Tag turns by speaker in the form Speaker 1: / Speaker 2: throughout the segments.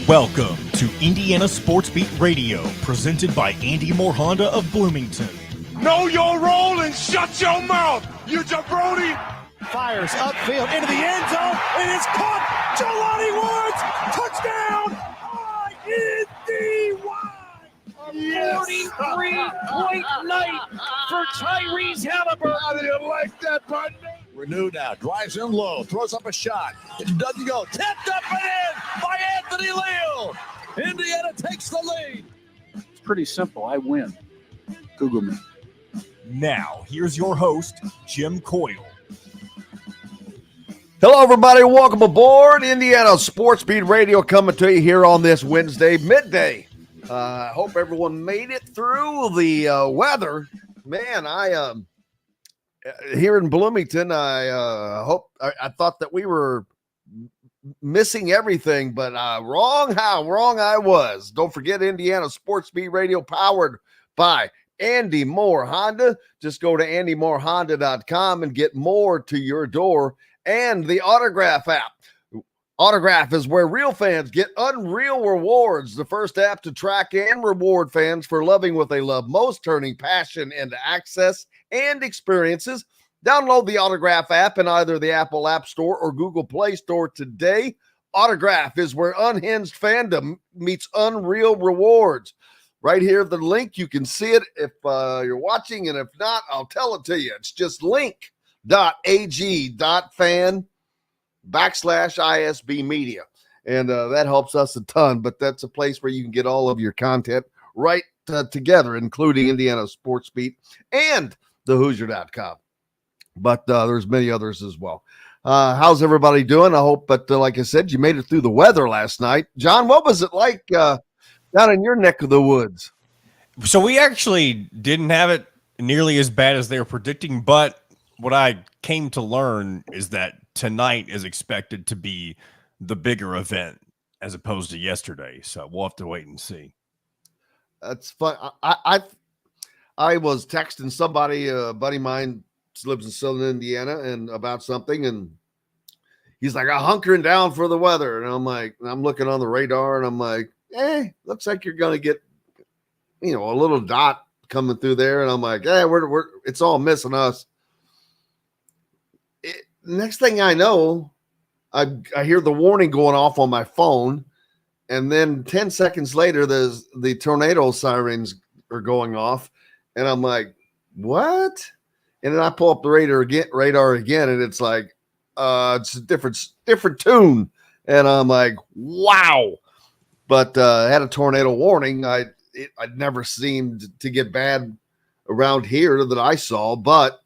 Speaker 1: Welcome to Indiana Sports Beat Radio, presented by Andy Moore Honda of Bloomington.
Speaker 2: Know your role and shut your mouth, you jabroni!
Speaker 3: Fires upfield into the end zone. It is caught. Jelani Woods, touchdown! ISB!
Speaker 4: 43-point night for Tyrese Halliburton.
Speaker 2: How do you like that, partner?
Speaker 5: Renew now, drives in low, throws up a shot. It doesn't go. Tipped up and in by Anthony Leal. Indiana takes the lead.
Speaker 4: It's pretty simple. I win. Google me.
Speaker 1: Now, here's your host, Jim Coyle.
Speaker 6: Hello, everybody. Welcome aboard Indiana Sports Beat Radio, coming to you here on this Wednesday midday. I hope everyone made it through the weather. Man, here in Bloomington, I thought that we were missing everything, but wrong I was. Don't forget Indiana Sports Beat Radio, powered by Andy Moore Honda. Just go to andymorehonda.com and get more to your door, and the Autograph app. Autograph is where real fans get unreal rewards. The first app to track and reward fans for loving what they love most, turning passion into access and experiences. Download the Autograph app in either the Apple App Store or Google Play Store today. Autograph is where unhinged fandom meets unreal rewards. Right here, the link, you can see it if you're watching, and if not, I'll tell it to you. It's just link.ag.fan/ISB media. And that helps us a ton, but that's a place where you can get all of your content right together, including Indiana Sports Beat and the Hoosier.com. But there's many others as well. How's everybody doing? I hope, but like I said, you made it through the weather last night. John, what was it like down in your neck of the woods?
Speaker 7: So we actually didn't have it nearly as bad as they were predicting, but what I came to learn is that tonight is expected to be the bigger event as opposed to yesterday. So we'll have to wait and see.
Speaker 6: That's fun. I was texting somebody, a buddy of mine lives in Southern Indiana, and about something, and he's like, I'm hunkering down for the weather. And I'm like, I'm looking on the radar, and I'm like, looks like you're going to get, a little dot coming through there. And I'm like, we're it's all missing us. Next thing I know, I hear the warning going off on my phone. And then 10 seconds later, the tornado sirens are going off. And I'm like, what? And then I pull up the radar again, and it's like, it's a different tune. And I'm like, wow. But had a tornado warning. I'd never seemed to get bad around here that I saw, but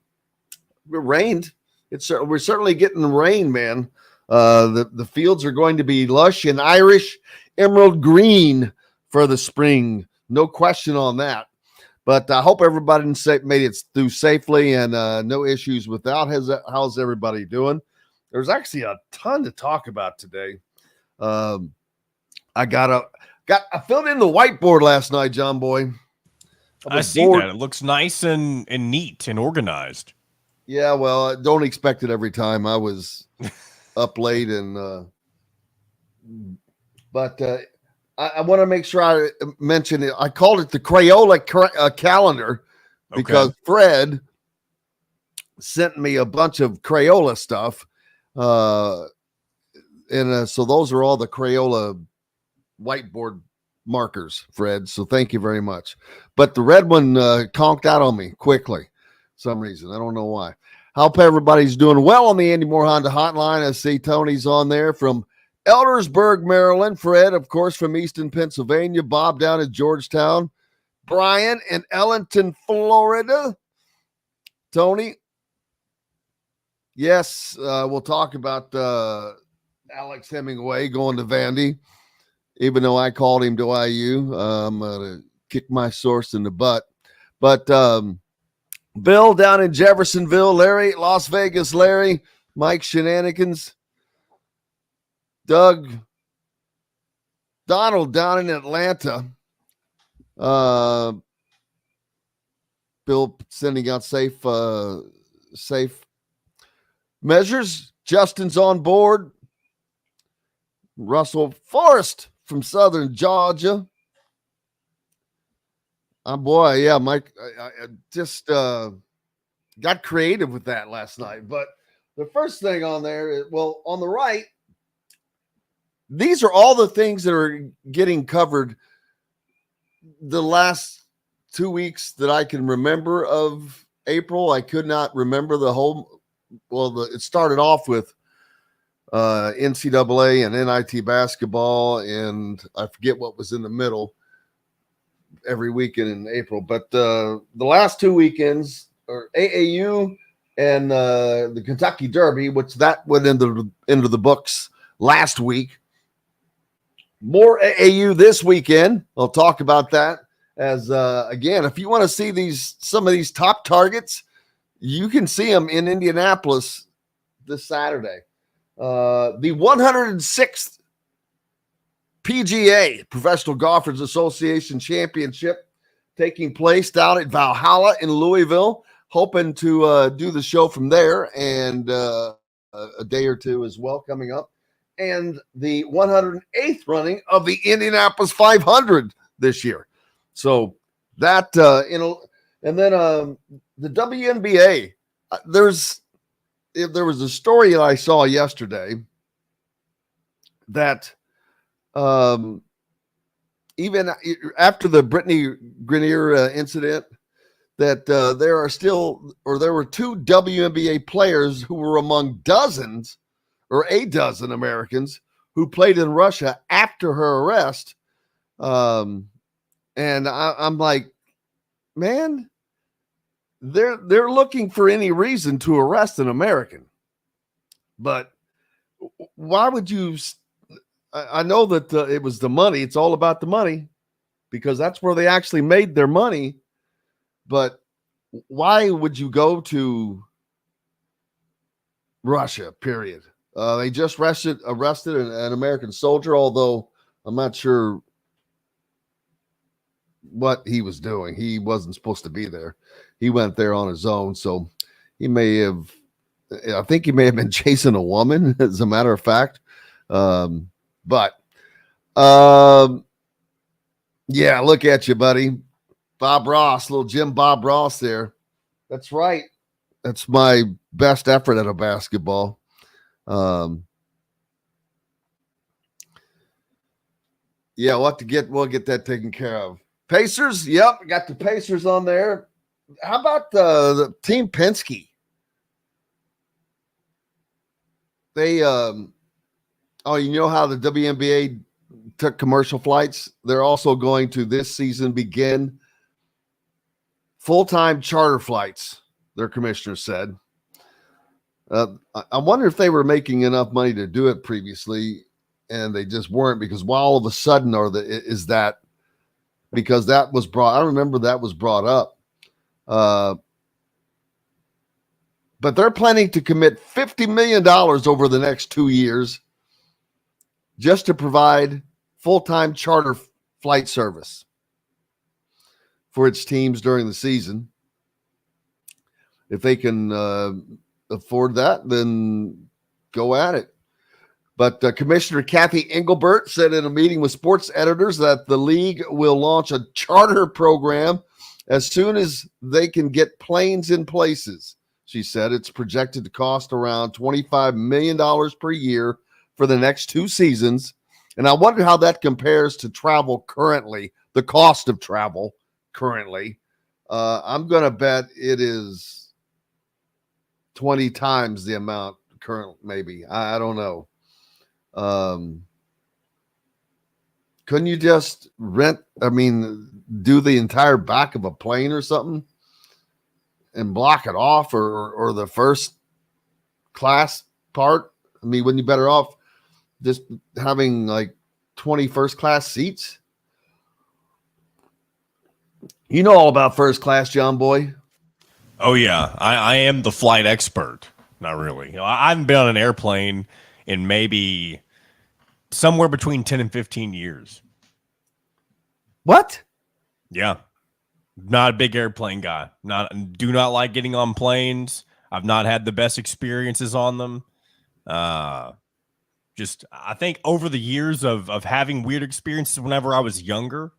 Speaker 6: it rained. We're certainly getting rain, man. The fields are going to be lush and Irish emerald green for the spring. No question on that. But I hope everybody made it through safely and no issues with that. How's everybody doing? There's actually a ton to talk about today. I filled in the whiteboard last night, John Boy.
Speaker 7: I see that. It looks nice and neat and organized.
Speaker 6: Yeah, well, don't expect it every time. I was up late, but I want to make sure I mention it. I called it the Crayola calendar because Fred sent me a bunch of Crayola stuff. So those are all the Crayola whiteboard markers, Fred. So thank you very much. But the red one conked out on me quickly for some reason. I don't know why. Hope everybody's doing well on the Andy Moore Honda hotline. I see Tony's on there from Eldersburg, Maryland. Fred, of course, from Easton, Pennsylvania. Bob down at Georgetown. Brian in Ellenton, Florida. Tony. Yes, we'll talk about Alex Hemingway going to Vandy. Even though I called him to IU, I'm going to kick my source in the butt. But Bill down in Jeffersonville, Larry, Las Vegas, Larry, Mike Shenanigans, Doug, Donald down in Atlanta, Bill sending out safe measures. Justin's on board. Russell Forrest from Southern Georgia. Boy, yeah, Mike, I just got creative with that last night. But the first thing on there is, well, on the right, these are all the things that are getting covered the last 2 weeks that I can remember of April. I could not remember the whole. Well, it started off with NCAA and NIT basketball, and I forget what was in the middle every weekend in April. But the last 2 weekends are AAU and the Kentucky Derby, which that went into the books last week. More AAU this weekend. I'll talk about that. As again, if you want to see some of these top targets, you can see them in Indianapolis this Saturday. The 106th PGA Professional Golfers Association Championship taking place down at Valhalla in Louisville. Hoping to do the show from there, and a day or two as well coming up. And the 108th running of the Indianapolis 500 this year. So that, and then the WNBA, there was a story that I saw yesterday that even after the Brittany Grenier incident, that there were two WNBA players who were among a dozen Americans who played in Russia after her arrest. And I'm like, man, they're looking for any reason to arrest an American. But why would you? I know that it was the money. It's all about the money because that's where they actually made their money. But why would you go to Russia, period? They just arrested an American soldier, although I'm not sure what he was doing. He wasn't supposed to be there. He went there on his own, so I think he may have been chasing a woman, as a matter of fact. But yeah, look at you, buddy. Bob Ross, little Jim Bob Ross there. That's right. That's my best effort at a basketball. Yeah, we'll get that taken care of. Pacers, yep, got the Pacers on there. How about the Team Penske? They you know how the WNBA took commercial flights? They're also going to this season begin full-time charter flights, their commissioner said. I wonder if they were making enough money to do it previously, and they just weren't, because all of a sudden, because that was brought. I remember that was brought up. But they're planning to commit $50 million over the next 2 years just to provide full-time charter flight service for its teams during the season. If they can afford that, then go at it. But Commissioner Kathy Engelbert said in a meeting with sports editors that the league will launch a charter program as soon as they can get planes in places. She said it's projected to cost around $25 million per year for the next 2 seasons. And I wonder how that compares to travel currently, the cost of travel currently. I'm going to bet it is 20 times the amount current, maybe. I don't know. Couldn't you just do the entire back of a plane or something and block it off, or the first class part? I mean, wouldn't you better off just having like 20 first class seats? You know all about first class, John Boy.
Speaker 7: Oh yeah, I am the flight expert. Not really. I haven't been on an airplane in maybe somewhere between 10 and 15 years.
Speaker 6: What?
Speaker 7: Yeah. Not a big airplane guy. Do not like getting on planes. I've not had the best experiences on them. just I think over the years of having weird experiences whenever I was younger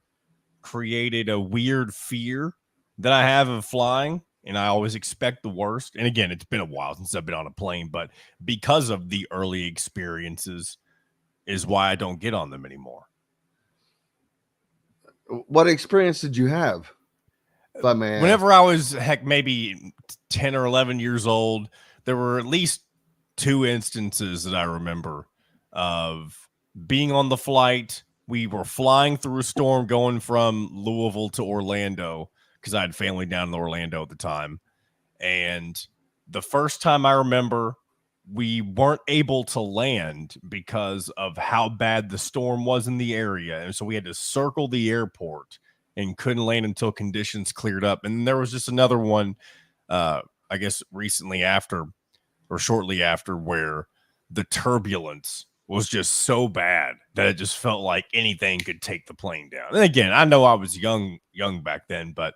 Speaker 7: created a weird fear that I have of flying, and I always expect the worst. And again, it's been a while since I've been on a plane, but because of the early experiences is why I don't get on them anymore.
Speaker 6: What experience did you have? If I may ask?
Speaker 7: Whenever I was maybe 10 or 11 years old, there were at least 2 instances that I remember of being on the flight. We were flying through a storm going from Louisville to Orlando because I had family down in Orlando at the time. And the first time I remember, we weren't able to land because of how bad the storm was in the area. And so we had to circle the airport and couldn't land until conditions cleared up. And there was just another one, I guess recently after or shortly after, where the turbulence was just so bad that it just felt like anything could take the plane down. And again, I know I was young back then, but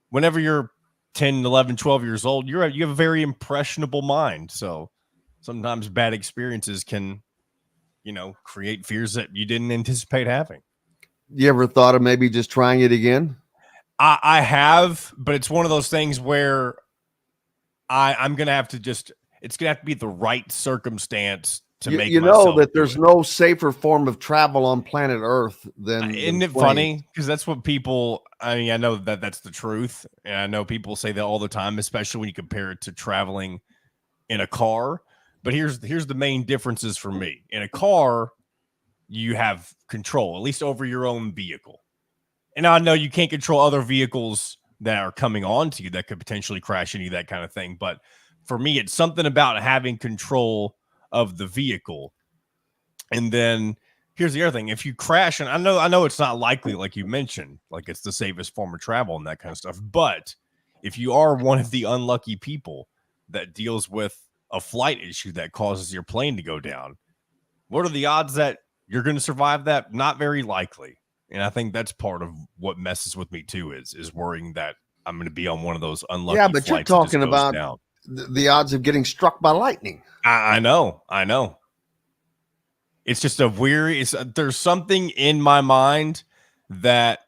Speaker 7: whenever you're 10, 11, 12 years old, you have a very impressionable mind. So sometimes bad experiences can, create fears that you didn't anticipate having.
Speaker 6: You ever thought of maybe just trying it again?
Speaker 7: I have, but it's one of those things where I'm going to have to it's going to have to be the right circumstance to make
Speaker 6: that there's no safer form of travel on planet Earth than
Speaker 7: isn't it funny? Because that's what people, I know that's the truth. And I know people say that all the time, especially when you compare it to traveling in a car. But here's the main differences for me. In a car, you have control, at least over your own vehicle. And I know you can't control other vehicles that are coming onto you that could potentially crash into you, that kind of thing. But for me, it's something about having control of the vehicle. And then here's the other thing. If you crash, and I know it's not likely, like you mentioned, like it's the safest form of travel and that kind of stuff. But if you are one of the unlucky people that deals with a flight issue that causes your plane to go down, what are the odds that you're going to survive that? Not very likely. And I think that's part of what messes with me too, is worrying that I'm going to be on one of those unlucky flights.
Speaker 6: Yeah, but you're talking about the odds of getting struck by lightning.
Speaker 7: I know. It's just there's something in my mind that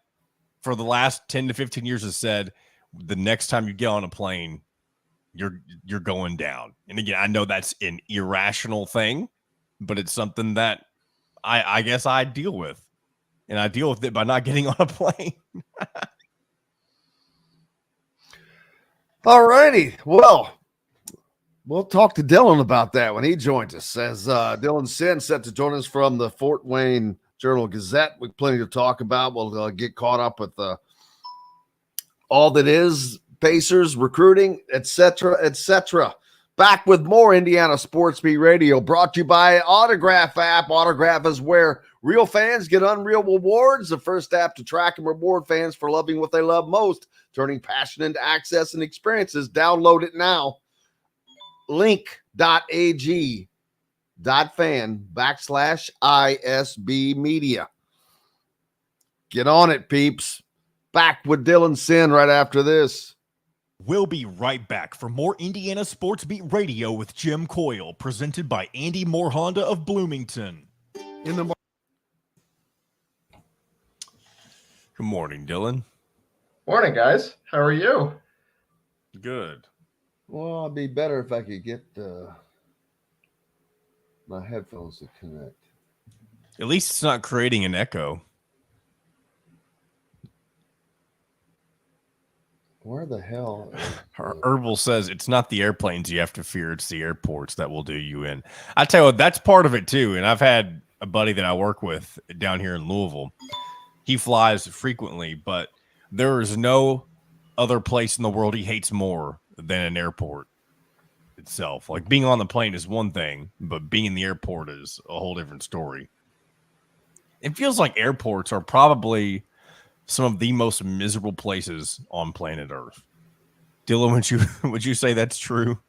Speaker 7: for the last 10 to 15 years has said, the next time you get on a plane, you're going down. And again, I know that's an irrational thing, but it's something that I guess I deal with. And I deal with it by not getting on a plane.
Speaker 6: All righty. Well, we'll talk to Dylan about that when he joins us. As Dylan Sinn set to join us from the Fort Wayne Journal-Gazette. We've plenty to talk about. We'll get caught up with all that is Pacers, recruiting, etc., etc. Back with more Indiana Sports Beat Radio, brought to you by Autograph app. Autograph is where real fans get unreal rewards. The first app to track and reward fans for loving what they love most, turning passion into access and experiences. Download it now. link.ag.fan/ISB media. Get on it, peeps. Back with Dylan Sinn right after this.
Speaker 1: We'll be right back for more Indiana Sports Beat Radio with Jim Coyle, presented by Andy Moore Honda of Bloomington.
Speaker 7: Good morning, Dylan.
Speaker 8: Morning, guys. How are you?
Speaker 7: Good.
Speaker 6: Well, it'd be better if I could get my headphones to connect.
Speaker 7: At least it's not creating an echo.
Speaker 6: Where the hell?
Speaker 7: Herbal says it's not the airplanes you have to fear, it's the airports that will do you in. I tell you what, that's part of it too. And I've had a buddy that I work with down here in Louisville. He flies frequently, but there is no other place in the world he hates more than an airport itself. Like being on the plane is one thing, but being in the airport is a whole different story. It feels like airports are probably some of the most miserable places on planet Earth. Dylan, would you say that's true?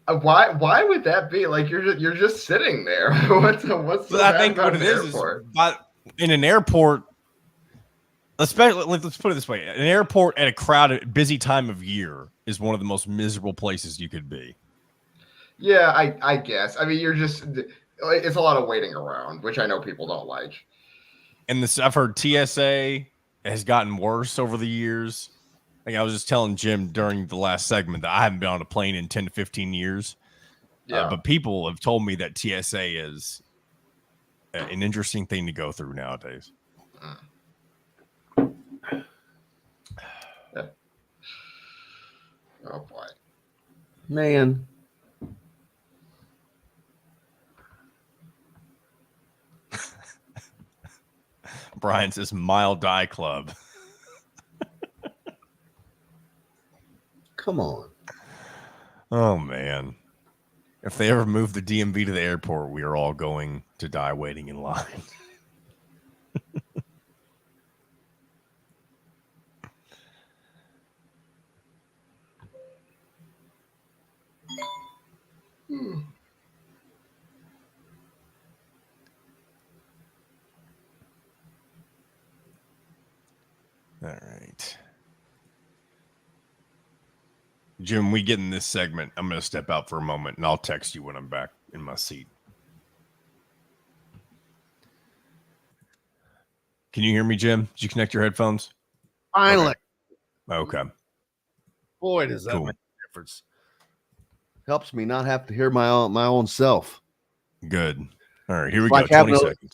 Speaker 8: Why would that be? Like you're just sitting there. what's so
Speaker 7: I think what it is in an airport, especially let's put it this way: an airport at a crowded, busy time of year is one of the most miserable places you could be.
Speaker 8: Yeah, I guess. I mean, you're just it's a lot of waiting around, which I know people don't like.
Speaker 7: And this, I've heard TSA has gotten worse over the years. Like I was just telling Jim during the last segment that I haven't been on a plane in 10 to 15 years.
Speaker 8: Yeah.
Speaker 7: But people have told me that TSA is an interesting thing to go through nowadays.
Speaker 8: Yeah. Oh boy,
Speaker 6: Man.
Speaker 7: Brian says Mile Die Club.
Speaker 6: Come on.
Speaker 7: Oh man. If they ever move the DMV to the airport, we are all going to die waiting in line. All right. Jim, we get in this segment. I'm going to step out for a moment, and I'll text you when I'm back in my seat. Can you hear me, Jim? Did you connect your headphones?
Speaker 6: Finally.
Speaker 7: Okay.
Speaker 6: Boy, does that
Speaker 7: Cool.
Speaker 6: make a difference. Helps me not have to hear my own self.
Speaker 7: Good. All right, here we
Speaker 6: It's
Speaker 7: go.
Speaker 6: like having
Speaker 7: 20
Speaker 6: a-
Speaker 7: seconds.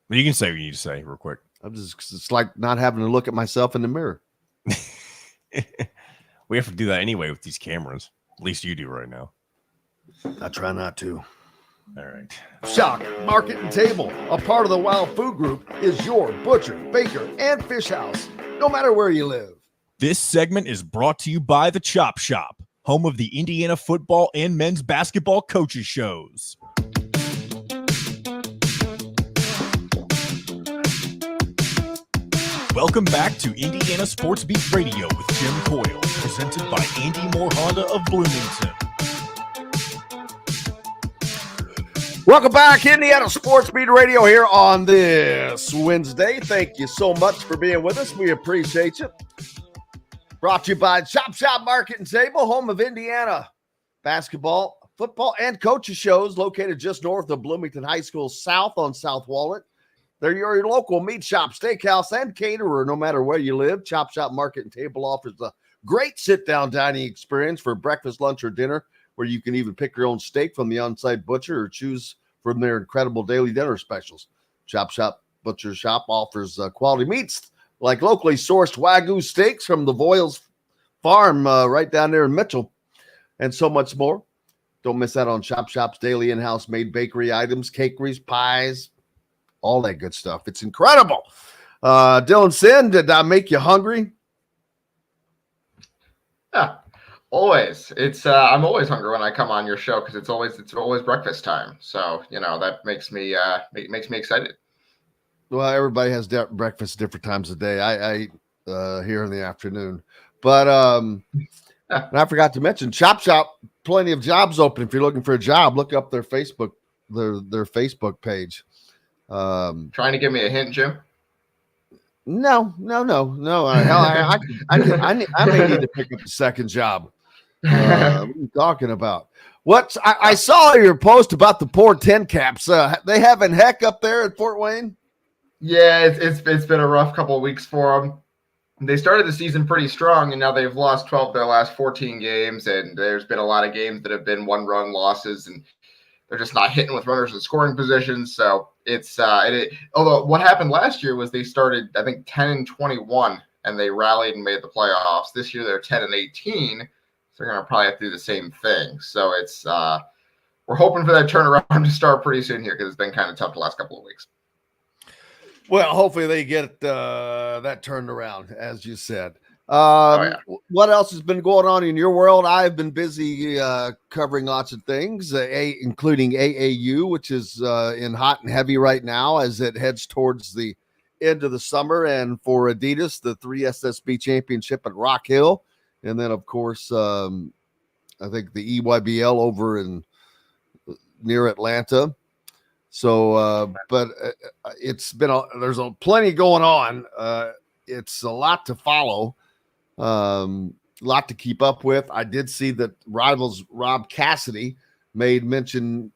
Speaker 7: Well, you can say what you need to say real quick.
Speaker 6: It's like not having to look at myself in the mirror.
Speaker 7: We have to do that anyway with these cameras. At least you do right now.
Speaker 6: I try not to.
Speaker 7: All right.
Speaker 6: Shock Market and Table, a part of the Wild Food Group, is your butcher, baker, and fish house, no matter where you live.
Speaker 1: This segment is brought to you by the Chop Shop, home of the Indiana football and men's basketball coaches shows. Welcome back to Indiana Sports Beat Radio with Jim Coyle, presented by Andy Moore Honda of Bloomington.
Speaker 6: Welcome back, Indiana Sports Beat Radio here on this Wednesday. Thank you so much for being with us. We appreciate you. Brought to you by Chop Shop Market and Table, home of Indiana basketball, football, and coaches shows, located just north of Bloomington High School, south on South Walnut. They're your local meat shop, steakhouse, and caterer, no matter where you live. Chop Shop Market and Table offers a great sit-down dining experience for breakfast, lunch, or dinner, where you can even pick your own steak from the on-site butcher or choose from their incredible daily dinner specials. Chop Shop Butcher Shop offers quality meats like locally sourced Wagyu steaks from the Voiles Farm right down there in Mitchell, and so much more. Don't miss out on Chop Shop's daily in-house made bakery items, cakeries, pies, all that good stuff. It's incredible. Dylan Sinn, did I make you hungry?
Speaker 8: Yeah, always. It's I'm always hungry when I come on your show because it's always breakfast time. So that makes me makes me excited.
Speaker 6: Well, everybody has breakfast different times of day. I eat here in the afternoon, but and I forgot to mention Chop Shop. Plenty of jobs open. If you're looking for a job, look up their Facebook Facebook page.
Speaker 8: Trying to give me a hint, Jim?
Speaker 6: No. I may need to pick up a second job. What are you talking about? I saw your post about the poor 10 caps. They having heck up there at Fort Wayne.
Speaker 8: Yeah, it's been a rough couple of weeks for them. They started the season pretty strong, and now they've lost 12 of their last 14 games, and there's been a lot of games that have been one-run losses, and they're just not hitting with runners in scoring positions. So it's although what happened last year was they started, I think, 10-21, and they rallied and made the playoffs. This year they're 10-18, so they're going to probably have to do the same thing. So it's we're hoping for that turnaround to start pretty soon here because it's been kind of tough the last couple of weeks.
Speaker 6: Well, hopefully they get that turned around, as you said. What else has been going on in your world? I've been busy covering lots of things, including AAU, which is in hot and heavy right now as it heads towards the end of the summer. And for Adidas, the 3 SSB championship at Rock Hill. And then, of course, I think the EYBL over in near Atlanta. So, but it's been there's plenty going on. It's a lot to follow, a lot to keep up with. I did see that Rivals Rob Cassidy made mention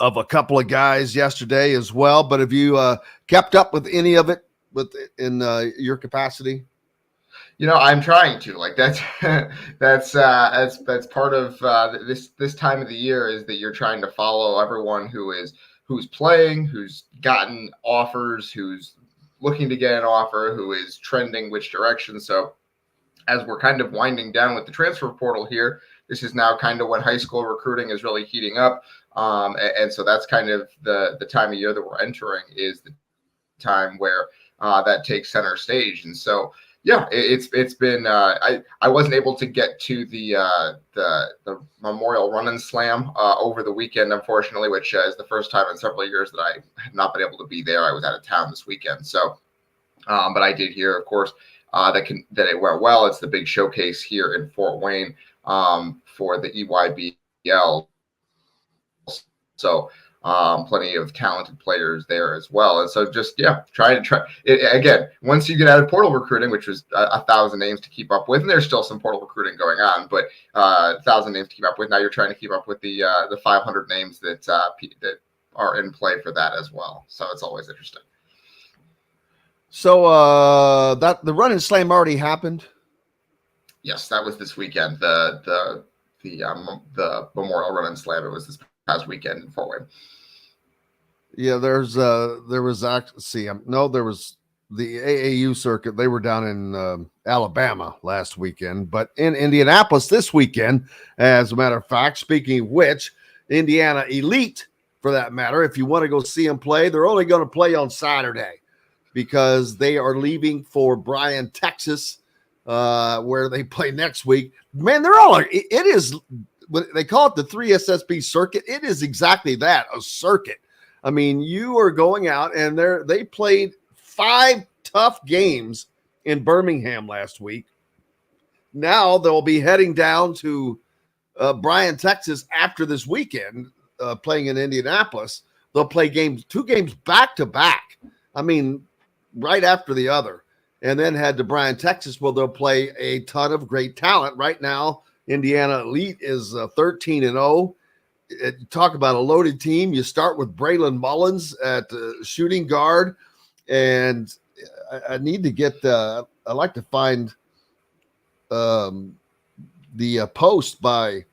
Speaker 6: of a couple of guys yesterday as well. But have you kept up with any of it in your capacity?
Speaker 8: I'm trying to. Like that's that's part of this time of the year, is that you're trying to follow everyone who's playing, who's gotten offers, who's looking to get an offer, who is trending which direction. So as we're kind of winding down with the transfer portal here, this is now kind of when high school recruiting is really heating up. And so that's kind of the time of year that we're entering, is the time where that takes center stage. And so, yeah, it's been I wasn't able to get to the Memorial Run and Slam over the weekend, unfortunately, which is the first time in several years that I have not been able to be there. I was out of town this weekend. So, but I did hear, of course, that it went well. It's the big showcase here in Fort Wayne for the EYBL. So plenty of talented players there as well. And so just, try it again. Once you get out of portal recruiting, which was 1,000 names to keep up with, and there's still some portal recruiting going on, but 1,000 names to keep up with. Now you're trying to keep up with the 500 names that are in play for that as well. So it's always interesting.
Speaker 6: So that the Run and Slam already happened.
Speaker 8: Yes, that was this weekend. The Memorial Run and Slam. It was this past weekend in Fort Wayne.
Speaker 6: Yeah, there was the AAU circuit. They were down in Alabama last weekend, but in Indianapolis this weekend, as a matter of fact. Speaking of which, Indiana Elite, for that matter, if you want to go see them play, they're only going to play on Saturday because they are leaving for Bryan, Texas, where they play next week. Man, it is. They call it the 3SSB circuit. It is exactly that, a circuit. I mean, you are going out, and they played 5 tough games in Birmingham last week. Now they'll be heading down to Bryan, Texas after this weekend, playing in Indianapolis. They'll play 2 games back to back. I mean, right after the other, and then head to Bryan, Texas, where they'll play a ton of great talent. Right now, Indiana Elite is 13-0. Talk about a loaded team. You start with Braylon Mullins at shooting guard, and I need to get. I'd like to find the post that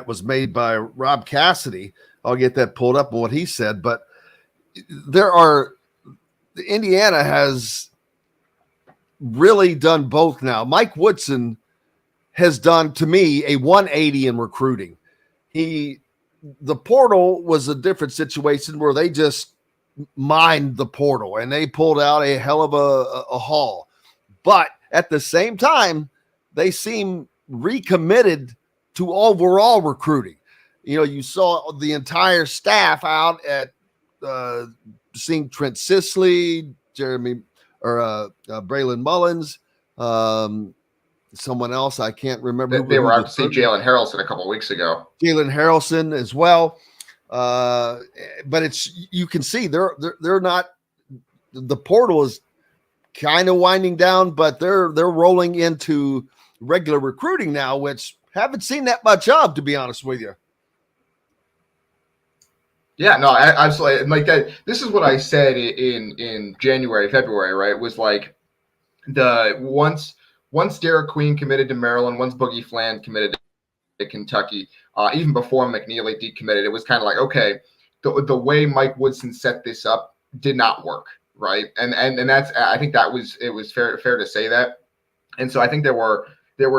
Speaker 6: was made by Rob Cassidy. I'll get that pulled up on what he said. But Indiana has really done both now. Mike Woodson has done, to me, a 180 in recruiting. The portal was a different situation where they just mined the portal and they pulled out a hell of a haul. But at the same time, they seem recommitted to overall recruiting. You saw the entire staff out at seeing Trent Sisley, Braylon Mullins, someone else I can't remember.
Speaker 8: They were out to see Jalen Harrelson a couple of weeks ago.
Speaker 6: Jalen Harrelson as well, but you can see they're not. The portal is kind of winding down, but they're rolling into regular recruiting now, which haven't seen that much of, to be honest with you.
Speaker 8: Yeah, no, absolutely. Like that. This is what I said in January, February, right? It was like once Derek Queen committed to Maryland, once Boogie Flan committed to Kentucky, even before McNeely decommitted, it was kind of like, okay, the way Mike Woodson set this up did not work, right? And that's, I think it was fair to say that. And so I think there were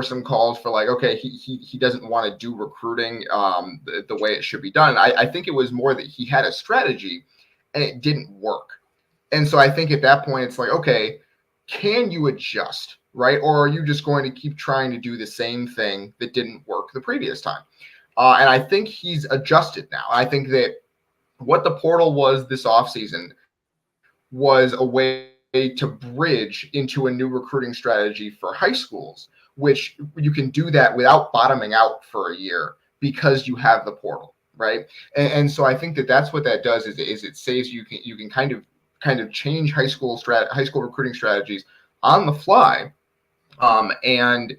Speaker 8: some calls for like, okay, he doesn't want to do recruiting the way it should be done. I think it was more that he had a strategy and it didn't work. And so I think at that point it's like, okay, can you adjust, right? Or are you just going to keep trying to do the same thing that didn't work the previous time? And I think he's adjusted now. I think that what the portal was this offseason was a way to bridge into a new recruiting strategy for high schools, which you can do that without bottoming out for a year because you have the portal, right? And so I think that that's what that does is it saves you can kind of change high school recruiting strategies on the fly, and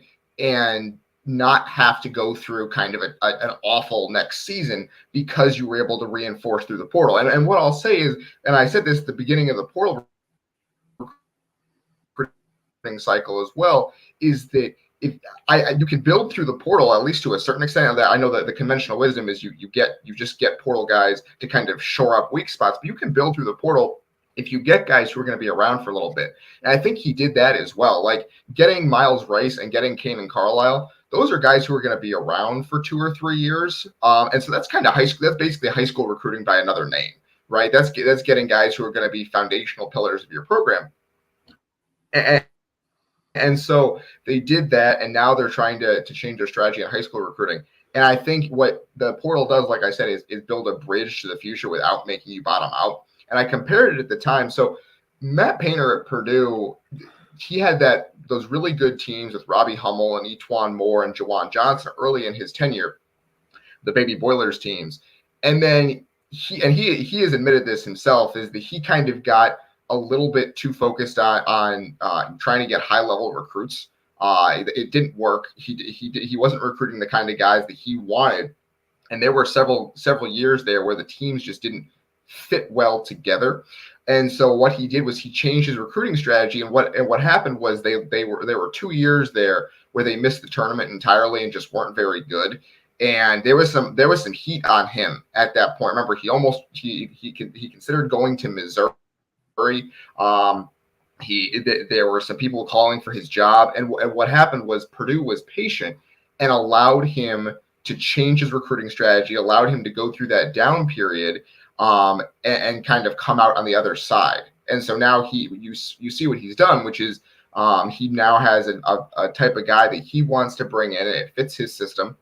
Speaker 8: not have to go through kind of an awful next season because you were able to reinforce through the portal. And what I'll say is, and I said this at the beginning of the portal recruiting cycle as well, is that if you can build through the portal, at least to a certain extent. That I know that the conventional wisdom is you just get portal guys to kind of shore up weak spots, but you can build through the portal if you get guys who are going to be around for a little bit. And I think he did that as well. Like getting Miles Rice and getting Kanan Carlisle, those are guys who are going to be around for 2 or 3 years. And so that's kind of high school. That's basically high school recruiting by another name, right? That's getting guys who are going to be foundational pillars of your program. And so they did that, and now they're trying to change their strategy in high school recruiting. And I think what the portal does, like I said, is build a bridge to the future without making you bottom out. And I compared it at the time. So Matt Painter at Purdue, he had those really good teams with Robbie Hummel and Etwan Moore and Jawan Johnson early in his tenure, the Baby Boilers teams. And then he has admitted this himself, is that he kind of got a little bit too focused on trying to get high level recruits. It didn't work. He wasn't recruiting the kind of guys that he wanted. And there were several years there where the teams just didn't fit well together. And so what he did was he changed his recruiting strategy. And what happened was there were 2 years there where they missed the tournament entirely and just weren't very good. And there was some heat on him at that point. Remember, he considered going to Missouri. There were some people calling for his job. And what happened was Purdue was patient and allowed him to change his recruiting strategy, allowed him to go through that down period, and kind of come out on the other side. And so now you see what he's done, which is he now has a type of guy that he wants to bring in, and it fits his system.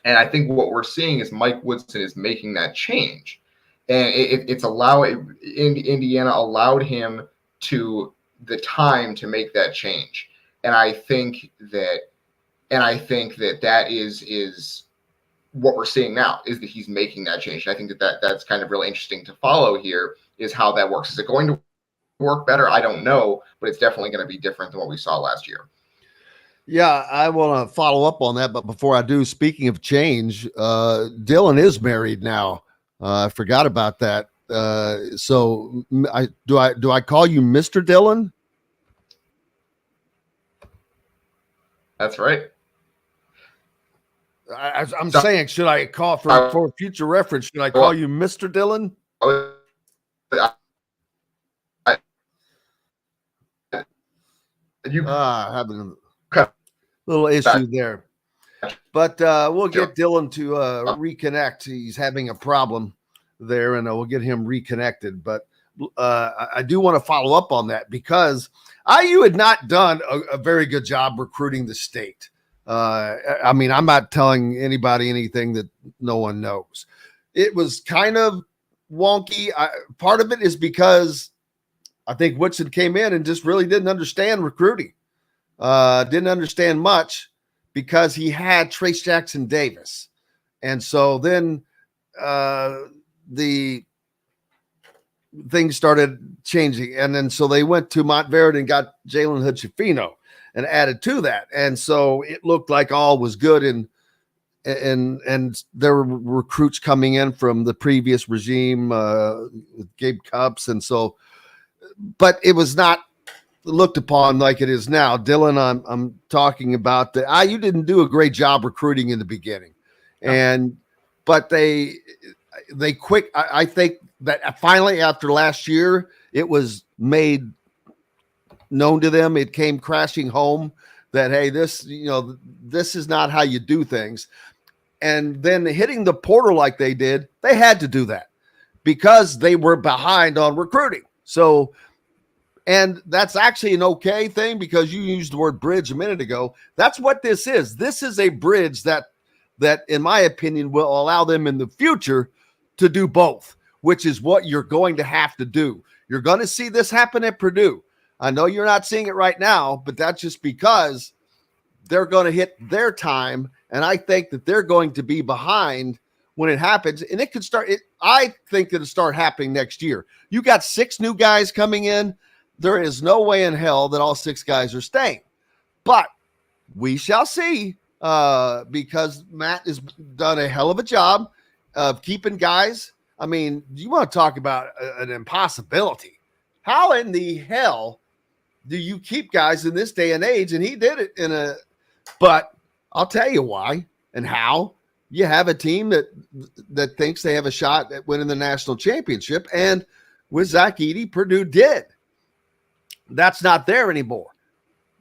Speaker 8: And I think what we're seeing is Mike Woodson is making that change, and Indiana allowed him the time to make that change. And I think that is what we're seeing now, is that he's making that change. And I think that's kind of really interesting to follow here, is how that works. Is it going to work better? I don't know, but it's definitely going to be different than what we saw last year.
Speaker 6: Yeah, I want to follow up on that. But before I do, speaking of change, Dylan is married now. I forgot about that. So do I call you Mr. Dylan?
Speaker 8: That's right.
Speaker 6: I'm saying, should I call for future reference? Should I call you Mr. Dylan? Having a little issue there, but we'll get Dylan to reconnect. He's having a problem there, and we'll get him reconnected. But I do want to follow up on that, because IU had not done a very good job recruiting the state. I mean, I'm not telling anybody anything that no one knows. It was kind of wonky. Part of it is because I think Woodson came in and just really didn't understand recruiting. Didn't understand much, because he had Trace Jackson Davis. And so then the things started changing. And then so they went to Montverde and got Jalen Hood-Schifino and added to that. And so it looked like all was good. And there were recruits coming in from the previous regime, Gabe Cupps. And so, but it was not looked upon like it is now. Dylan, I'm talking about that. You didn't do a great job recruiting in the beginning. But they quick. I think that finally after last year, it was made known to them. It came crashing home that, hey, this is not how you do things. And then hitting the portal like they did, they had to do that because they were behind on recruiting. So, and that's actually an okay thing, because you used the word bridge a minute ago. That's what this is. This is a bridge that in my opinion will allow them in the future to do both, which is what you're going to have to do. You're going to see this happen at Purdue. I know you're not seeing it right now, but that's just because they're going to hit their time. And I think that they're going to be behind when it happens. And it could start. I think it'll start happening next year. You got 6 new guys coming in. There is no way in hell that all 6 guys are staying. But we shall see. because Matt has done a hell of a job of keeping guys. I mean, you want to talk about an impossibility. How in the hell do you keep guys in this day and age? And he did it but I'll tell you why and how. You have a team that thinks they have a shot at winning the national championship. And with Zach Edey, Purdue did. That's not there anymore.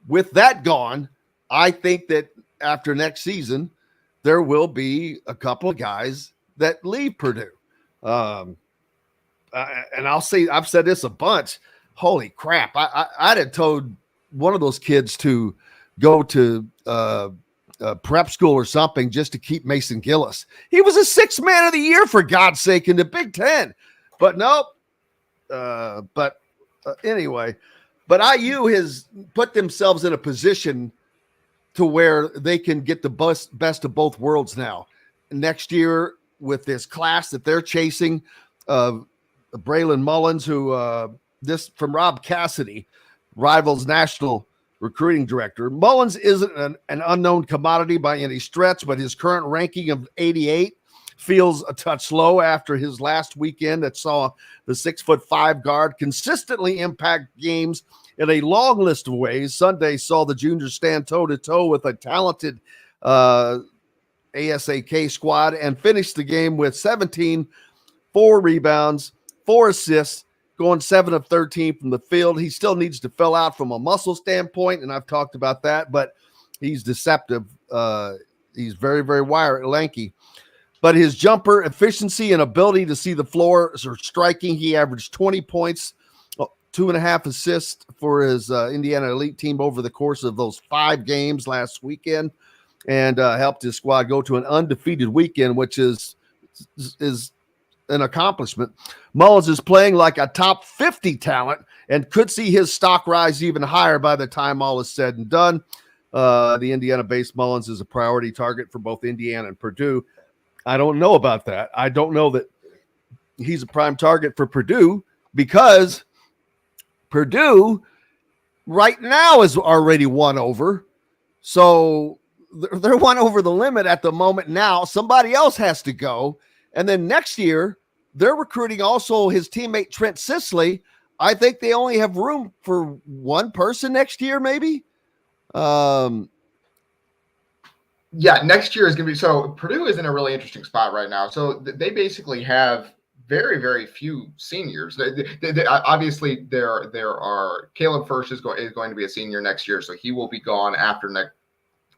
Speaker 6: With that gone, I think that after next season, there will be a couple of guys that leave Purdue. And I'll say, I've said this a bunch. Holy crap. I'd have told one of those kids to go to prep school or something just to keep Mason Gillis. He was a 6th man of the year, for God's sake, in the Big Ten. But nope. Anyway, but IU has put themselves in a position to where they can get the best of both worlds now. Next year, with this class that they're chasing, Braylon Mullins, who this from Rob Cassidy, Rivals national recruiting director. Mullins isn't an unknown commodity by any stretch, but his current ranking of 88 feels a touch low after his last weekend that saw the 6'5" guard consistently impact games in a long list of ways. Sunday saw the juniors stand toe-to-toe with a talented ASAK squad and finished the game with 17, 4 rebounds, 4 assists, going 7 of 13 from the field. He still needs to fill out from a muscle standpoint, and I've talked about that, but he's deceptive. He's very, very lanky. But his jumper efficiency and ability to see the floor are striking. He averaged 20 points, 2.5 assists for his Indiana Elite team over the course of those 5 games last weekend, and helped his squad go to an undefeated weekend, which is an accomplishment. Mullins is playing like a top 50 talent and could see his stock rise even higher by the time all is said and done. The Indiana-based Mullins is a priority target for both Indiana and Purdue. I don't know about that. I don't know that he's a prime target for Purdue, because Purdue right now is already won over. So they're one over the limit at the moment now. Somebody else has to go. And then next year, they're recruiting also his teammate Trent Sisley. I think they only have room for one person next year, maybe.
Speaker 8: Yeah, next year is going to be – so Purdue is in a really interesting spot right now. So they basically have very, very few seniors. Obviously, there are – Caleb First is going to be a senior next year, so he will be gone after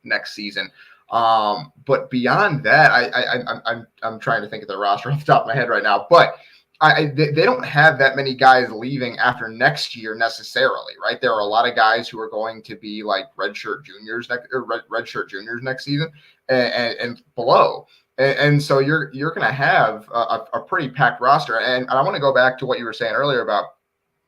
Speaker 8: next season. But beyond that, I'm trying to think of the roster off the top of my head right now, but they don't have that many guys leaving after next year necessarily, right? There are a lot of guys who are going to be like redshirt juniors next season and below. And so you're going to have a pretty packed roster. And I want to go back to what you were saying earlier about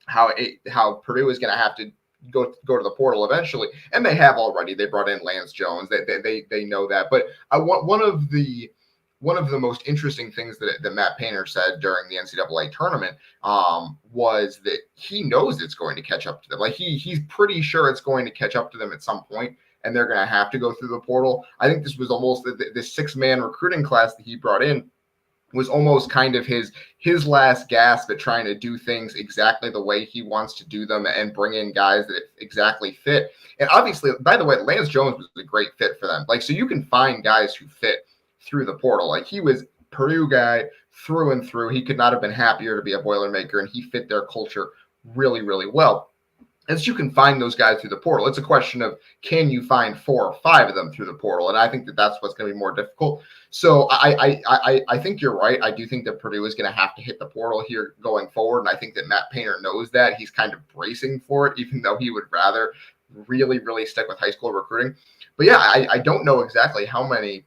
Speaker 8: how Purdue is going to have to go to the portal eventually, and they have already. They brought in Lance Jones. They know that. But one of the most interesting things that Matt Painter said during the NCAA tournament was that he knows it's going to catch up to them. Like he's pretty sure it's going to catch up to them at some point, and they're going to have to go through the portal. I think this was almost the 6-man recruiting class that he brought in was almost kind of his last gasp at trying to do things exactly the way he wants to do them and bring in guys that exactly fit. And obviously, by the way, Lance Jones was a great fit for them. Like, so you can find guys who fit through the portal. Like, he was Purdue guy through and through. He could not have been happier to be a Boilermaker, and he fit their culture really, really well. And so you can find those guys through the portal. It's a question of, can you find 4 or 5 of them through the portal? And I think that's what's going to be more difficult. So I think you're right. I do think that Purdue is going to have to hit the portal here going forward. And I think that Matt Painter knows that. He's kind of bracing for it, even though he would rather really, really stick with high school recruiting. But yeah, I don't know exactly how many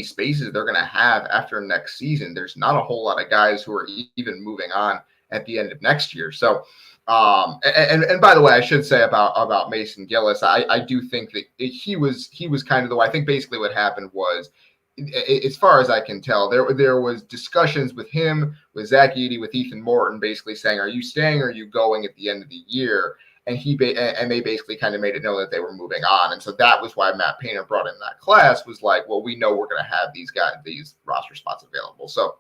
Speaker 8: spaces they're going to have after next season. There's not a whole lot of guys who are even moving on at the end of next year. So and by the way, I should say about Mason Gillis, I do think that he was kind of the way. I think basically what happened was, as far as I can tell, there was discussions with him, with Zach Edey, with Ethan Morton, basically saying, are you staying or are you going at the end of the year? and they basically kind of made it known that they were moving on. And so that was why Matt Painter brought in that class, was like, well, we know we're going to have these roster spots available. So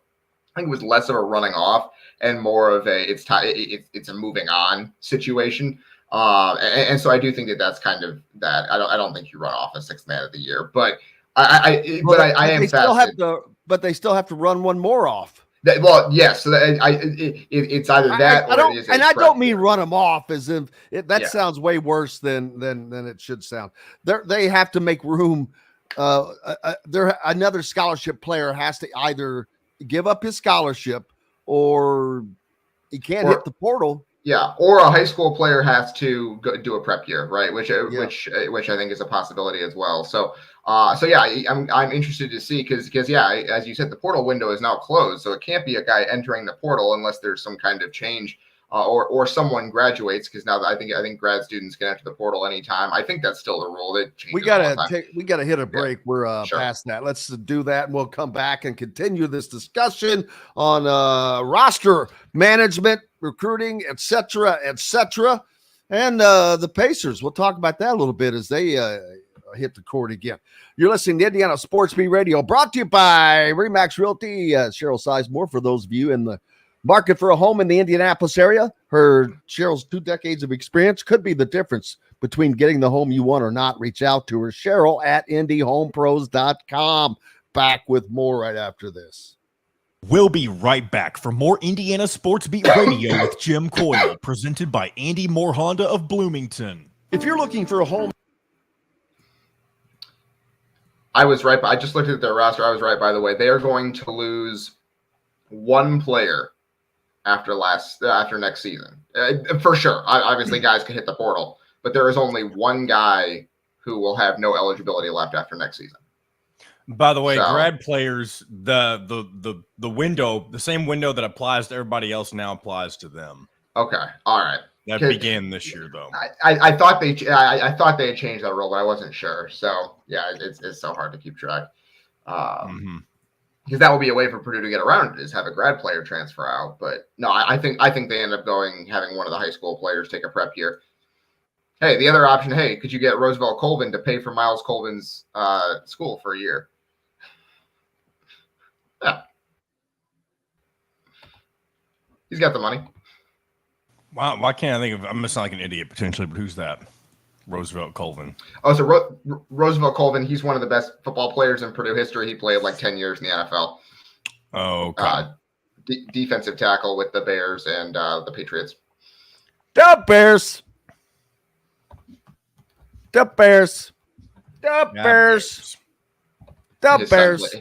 Speaker 8: I think it was less of a running off and more of it's a moving on situation. And so I do think that's kind of that. I don't think you run off a sixth man of the year, but I am fascinated.
Speaker 3: But they still have to run one more off.
Speaker 8: Yes. So it's either that or it is.
Speaker 3: And I don't mean run them off as if sounds way worse than it should sound. They have to make room. Another scholarship player has to either give up his scholarship or he can't hit the portal.
Speaker 8: Yeah, or a high school player has to go do a prep year, right? Which I think is a possibility as well. So yeah, I'm interested to see because as you said, the portal window is now closed, so it can't be a guy entering the portal unless there's some kind of change or someone graduates. Because now I think grad students can enter the portal anytime. I think that's still the rule. We
Speaker 3: gotta hit a break. Yeah. We're
Speaker 8: sure.
Speaker 3: past that. Let's do that, and we'll come back and continue this discussion on roster management, recruiting, etc., and the Pacers. We'll talk about that a little bit as they hit the court again. You're listening to Indiana Sports Beat Radio, brought to you by Remax Realty. Cheryl Sizemore, for those of you in the market for a home in the Indianapolis area. Cheryl's 2 decades of experience could be the difference between getting the home you want or not. Reach out to her, Cheryl at IndyHomePros.com. Back with more right after this.
Speaker 1: We'll be right back for more Indiana Sports Beat Radio with Jim Coyle, presented by Andy Moore Honda of Bloomington.
Speaker 3: If you're looking for a home,
Speaker 8: I was right. I just looked at their roster. I was right, by the way. They are going to lose one player after next season, for sure. Obviously, guys can hit the portal, but there is only one guy who will have no eligibility left after next season.
Speaker 7: By the way, grad players, the window, the same window that applies to everybody else now applies to them.
Speaker 8: Okay, all right.
Speaker 7: That began this year, though.
Speaker 8: I thought they had changed that rule, but I wasn't sure. So yeah, it's so hard to keep track. Because that will be a way for Purdue to get around it, is have a grad player transfer out. But no, I think they end up having one of the high school players take a prep year. Hey, the other option, could you get Roosevelt Colvin to pay for Miles Colvin's school for a year? Yeah. He's got the money.
Speaker 7: Wow, why can't I think of? I'm going to sound like an idiot potentially, but who's that? Roosevelt Colvin.
Speaker 8: Oh, so Roosevelt Colvin, he's one of the best football players in Purdue history. He played like 10 years in the NFL.
Speaker 7: Oh, okay.
Speaker 8: Defensive tackle with the Bears and the Patriots.
Speaker 3: The Bears. The Bears. The Bears. The Bears.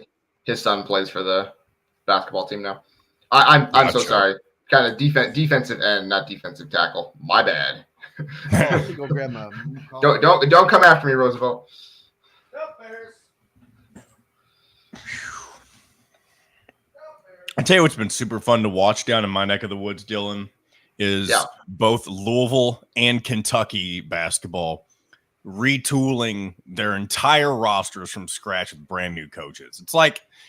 Speaker 8: His son plays for the basketball team now. I'm so sorry. Kind of defensive end, not defensive tackle. My bad.
Speaker 3: Go grab my
Speaker 8: don't come after me, Roosevelt.
Speaker 7: I tell you what's been super fun to watch down in my neck of the woods, Dylan, is both Louisville and Kentucky basketball retooling their entire rosters from scratch with brand new coaches.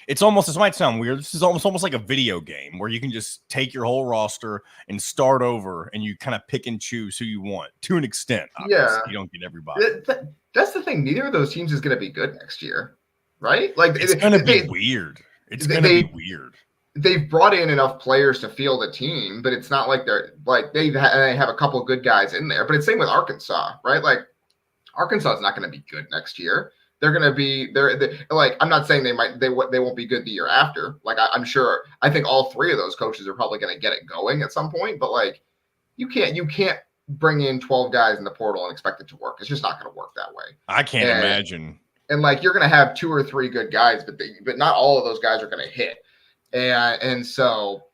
Speaker 7: It's almost, this might sound weird, this is almost like a video game where you can just take your whole roster and start over and you kind of pick and choose who you want to an extent. Obviously. Yeah. You don't get everybody.
Speaker 8: That's the thing. Neither of those teams is going to be good next year, right? Like
Speaker 7: it's going to be weird. It's going to be weird.
Speaker 8: They've brought in enough players to field a team, but it's not like they have a couple of good guys in there. But it's same with Arkansas, right? Like Arkansas is not going to be good next year. They're going to be like, I'm not saying they won't be good the year after. Like I'm sure, I think all three of those coaches are probably going to get it going at some point. But like, you can't bring in 12 guys in the portal and expect it to work. It's just not going to work that way.
Speaker 7: I can't imagine.
Speaker 8: And like, you're going to have 2 or 3 good guys, but not all of those guys are going to hit. And so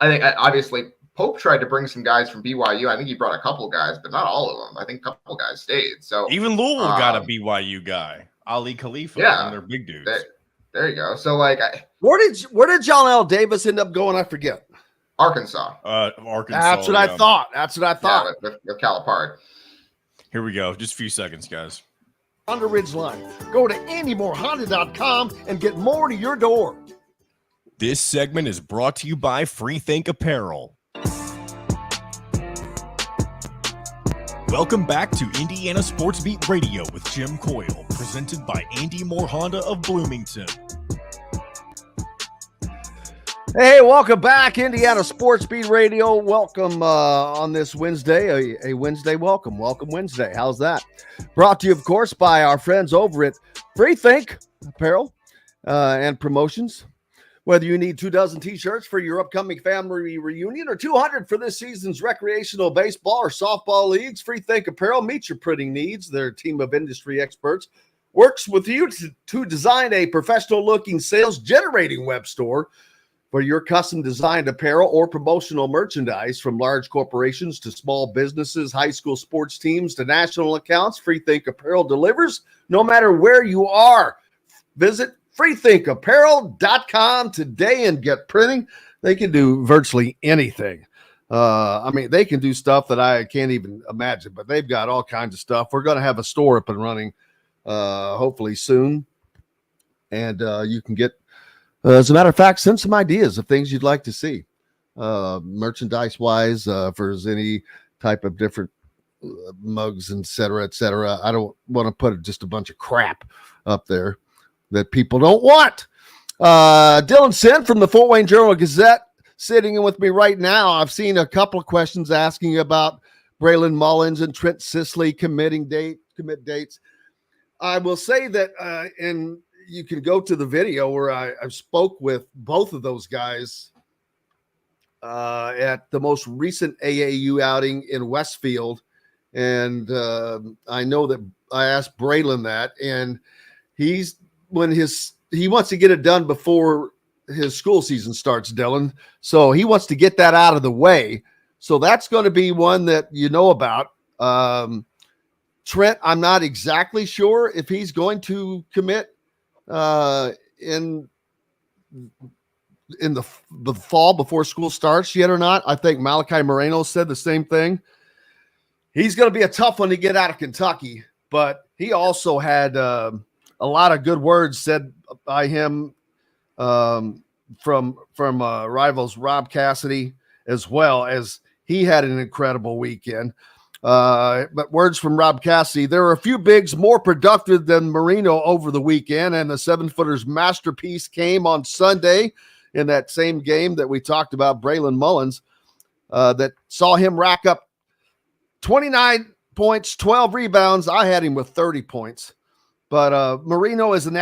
Speaker 8: I think obviously Pope tried to bring some guys from BYU. I think he brought a couple guys, but not all of them. I think a couple guys stayed. So
Speaker 7: even Louisville got a BYU guy, Ali Khalifa.
Speaker 8: Yeah,
Speaker 7: one of their big dudes.
Speaker 8: There you go. So like,
Speaker 3: where did John L. Davis end up going? I forget.
Speaker 8: Arkansas.
Speaker 7: Arkansas.
Speaker 3: That's what I thought.
Speaker 8: Yeah, with Calipari.
Speaker 7: Here we go. Just a few seconds, guys.
Speaker 3: Honda Ridgeline. Go to AndyMoreHonda.com and get more to your door.
Speaker 7: This segment is brought to you by Freethink Apparel.
Speaker 1: Welcome back to Indiana Sports Beat Radio with Jim Coyle, presented by Andy Moore Honda of Bloomington.
Speaker 3: Hey, welcome back, Indiana Sports Beat Radio. Welcome on this Wednesday, a Wednesday welcome. Welcome Wednesday. How's that? Brought to you, of course, by our friends over at Freethink Apparel and Promotions. Whether you need 24 t-shirts for your upcoming family reunion or 200 for this season's recreational baseball or softball leagues, Freethink Apparel meets your printing needs. Their team of industry experts works with you to design a professional-looking sales-generating web store for your custom-designed apparel or promotional merchandise. From large corporations to small businesses, high school sports teams to national accounts, Freethink Apparel delivers no matter where you are. Visit freethinkapparel.com today and get printing. They can do virtually anything. They can do stuff that I can't even imagine, but they've got all kinds of stuff. We're going to have a store up and running hopefully soon. And you can get, as a matter of fact, send some ideas of things you'd like to see merchandise-wise for any type of different mugs, et cetera, et cetera. I don't want to put just a bunch of crap up there that people don't want. Dylan Sinn from the Fort Wayne Journal-Gazette sitting in with me right now. I've seen a couple of questions asking about Braylon Mullins and Trent Sisley commit dates. I will say that, and you can go to the video where I spoke with both of those guys at the most recent AAU outing in Westfield. And I know that I asked Braylon that, and he wants to get it done before his school season starts, Dylan. So he wants to get that out of the way. So that's going to be one that you know about. Trent, I'm not exactly sure if he's going to commit in the fall before school starts yet or not. I think Malachi Moreno said the same thing. He's going to be a tough one to get out of Kentucky, but he also had a lot of good words said by him from rivals Rob Cassidy, as well as he had an incredible weekend. But words from Rob Cassidy: there are a few bigs more productive than Marino over the weekend, and the 7-footer's masterpiece came on Sunday in that same game that we talked about, Braylon Mullins, that saw him rack up 29 points, 12 rebounds. I had him with 30 points. But Marino is as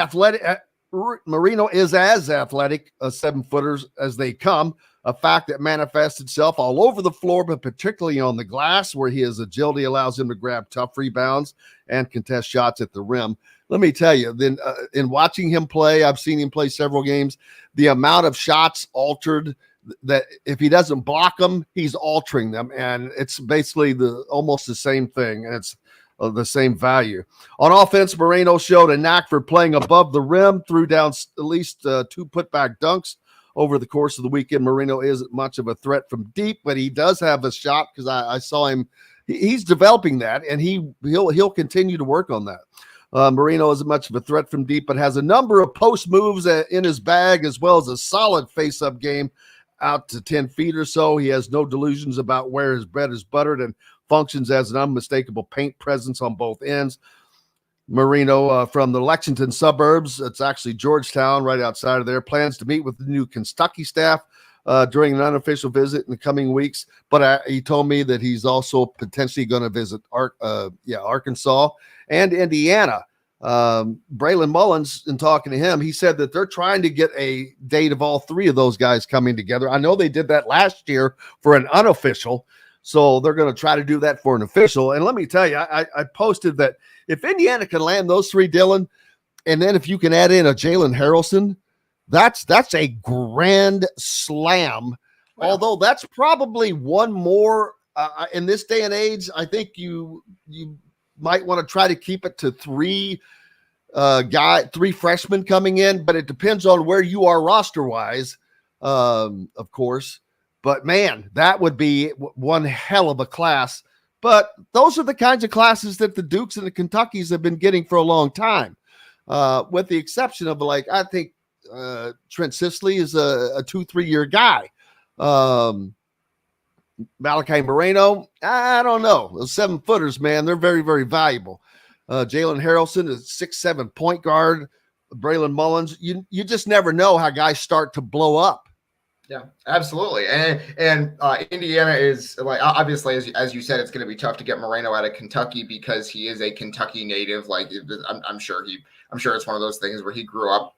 Speaker 3: athletic as 7-footers as they come, a fact that manifests itself all over the floor, but particularly on the glass, where his agility allows him to grab tough rebounds and contest shots at the rim. Let me tell you, then in watching him play, I've seen him play several games, the amount of shots altered, that if he doesn't block them, he's altering them. And it's basically almost the same thing. And it's the same value. On offense, Moreno showed a knack for playing above the rim, threw down at least 2 putback dunks over the course of the weekend. Moreno isn't much of a threat from deep, but he does have a shot, because I saw him. He's developing that, and he'll continue to work on that. Moreno isn't much of a threat from deep, but has a number of post moves in his bag, as well as a solid face-up game out to 10 feet or so. He has no delusions about where his bread is buttered and functions as an unmistakable paint presence on both ends. Marino from the Lexington suburbs, it's actually Georgetown, right outside of there, plans to meet with the new Kentucky staff during an unofficial visit in the coming weeks. But he told me that he's also potentially going to visit Arkansas and Indiana. Braylon Mullins, in talking to him, he said that they're trying to get a date of all 3 of those guys coming together. I know they did that last year for an unofficial, so they're going to try to do that for an official. And let me tell you, I posted that if Indiana can land those 3, Dylan, and then if you can add in a Jalen Harrelson, that's a grand slam. Wow. Although that's probably one more in this day and age. I think you might want to try to keep it to 3 freshmen coming in, but it depends on where you are roster wise, of course. But man, that would be one hell of a class. But those are the kinds of classes that the Dukes and the Kentuckys have been getting for a long time, with the exception of, like, I think Trent Sisley is a 2-3 year guy. Malachi Moreno, I don't know. Those 7-footers, man, they're very, very valuable. Jalen Harrelson is 6'7" point guard. Braylon Mullins, you just never know how guys start to blow up.
Speaker 8: Yeah, absolutely. And Indiana is, like, obviously, as you said, it's going to be tough to get Moreno out of Kentucky because he is a Kentucky native. Like, I'm sure it's one of those things where he grew up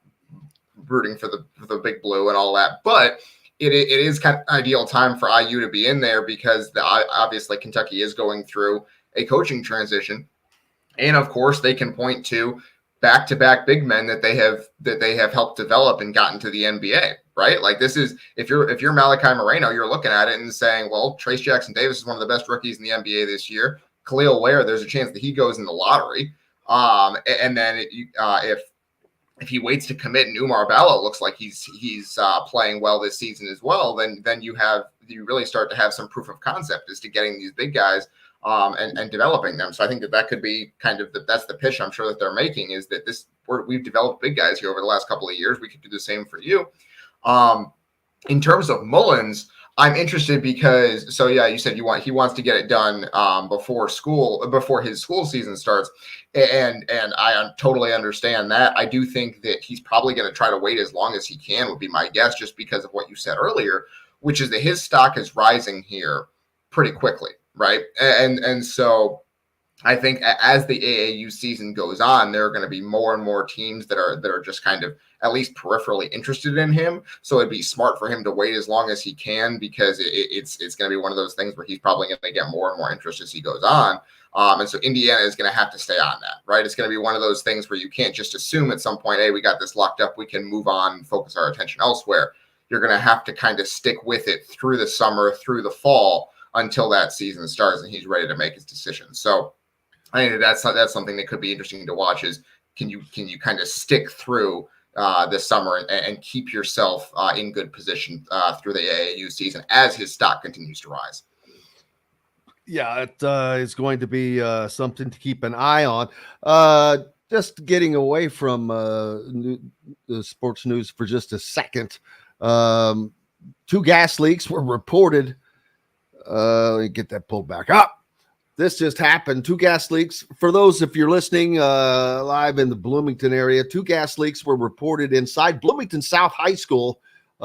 Speaker 8: rooting for the Big Blue and all that. But it is kind of ideal time for IU to be in there because obviously Kentucky is going through a coaching transition, and of course they can point to back-to-back big men that they have helped develop and gotten to the NBA, right? Like, this is, if you're Malachi Moreno, you're looking at it and saying, well, Trace Jackson Davis is one of the best rookies in the NBA this year. Khalil Ware, there's a chance that he goes in the lottery. And then if he waits to commit and Umar Balla looks like he's playing well this season as well, then you really start to have some proof of concept as to getting these big guys and developing them. So I think that could be kind of that's the pitch I'm sure that they're making, is that we've developed big guys here over the last couple of years. We could do the same for you. In terms of Mullins, I'm interested because, so yeah, you said he wants to get it done before his school season starts, and I totally understand that. I do think that he's probably going to try to wait as long as he can, would be my guess, just because of what you said earlier, which is that his stock is rising here pretty quickly. Right. And so I think as the AAU season goes on, there are going to be more and more teams that are just kind of at least peripherally interested in him. So it'd be smart for him to wait as long as he can, because it's going to be one of those things where he's probably going to get more and more interest as he goes on. And so Indiana is going to have to stay on that. Right. It's going to be one of those things where you can't just assume at some point, hey, we got this locked up, we can move on and focus our attention elsewhere. You're going to have to kind of stick with it through the summer, through the fall, until that season starts and he's ready to make his decision. So I think that's something that could be interesting to watch, is can you kind of stick through this summer and keep yourself in good position through the AAU season as his stock continues to rise.
Speaker 3: Yeah, it is going to be something to keep an eye on. Just getting away from the sports news for just a second. 2 gas leaks were reported. Let me get that pulled back up. This just happened. 2 gas leaks. For those, if you're listening live in the Bloomington area, 2 gas leaks were reported inside Bloomington South High School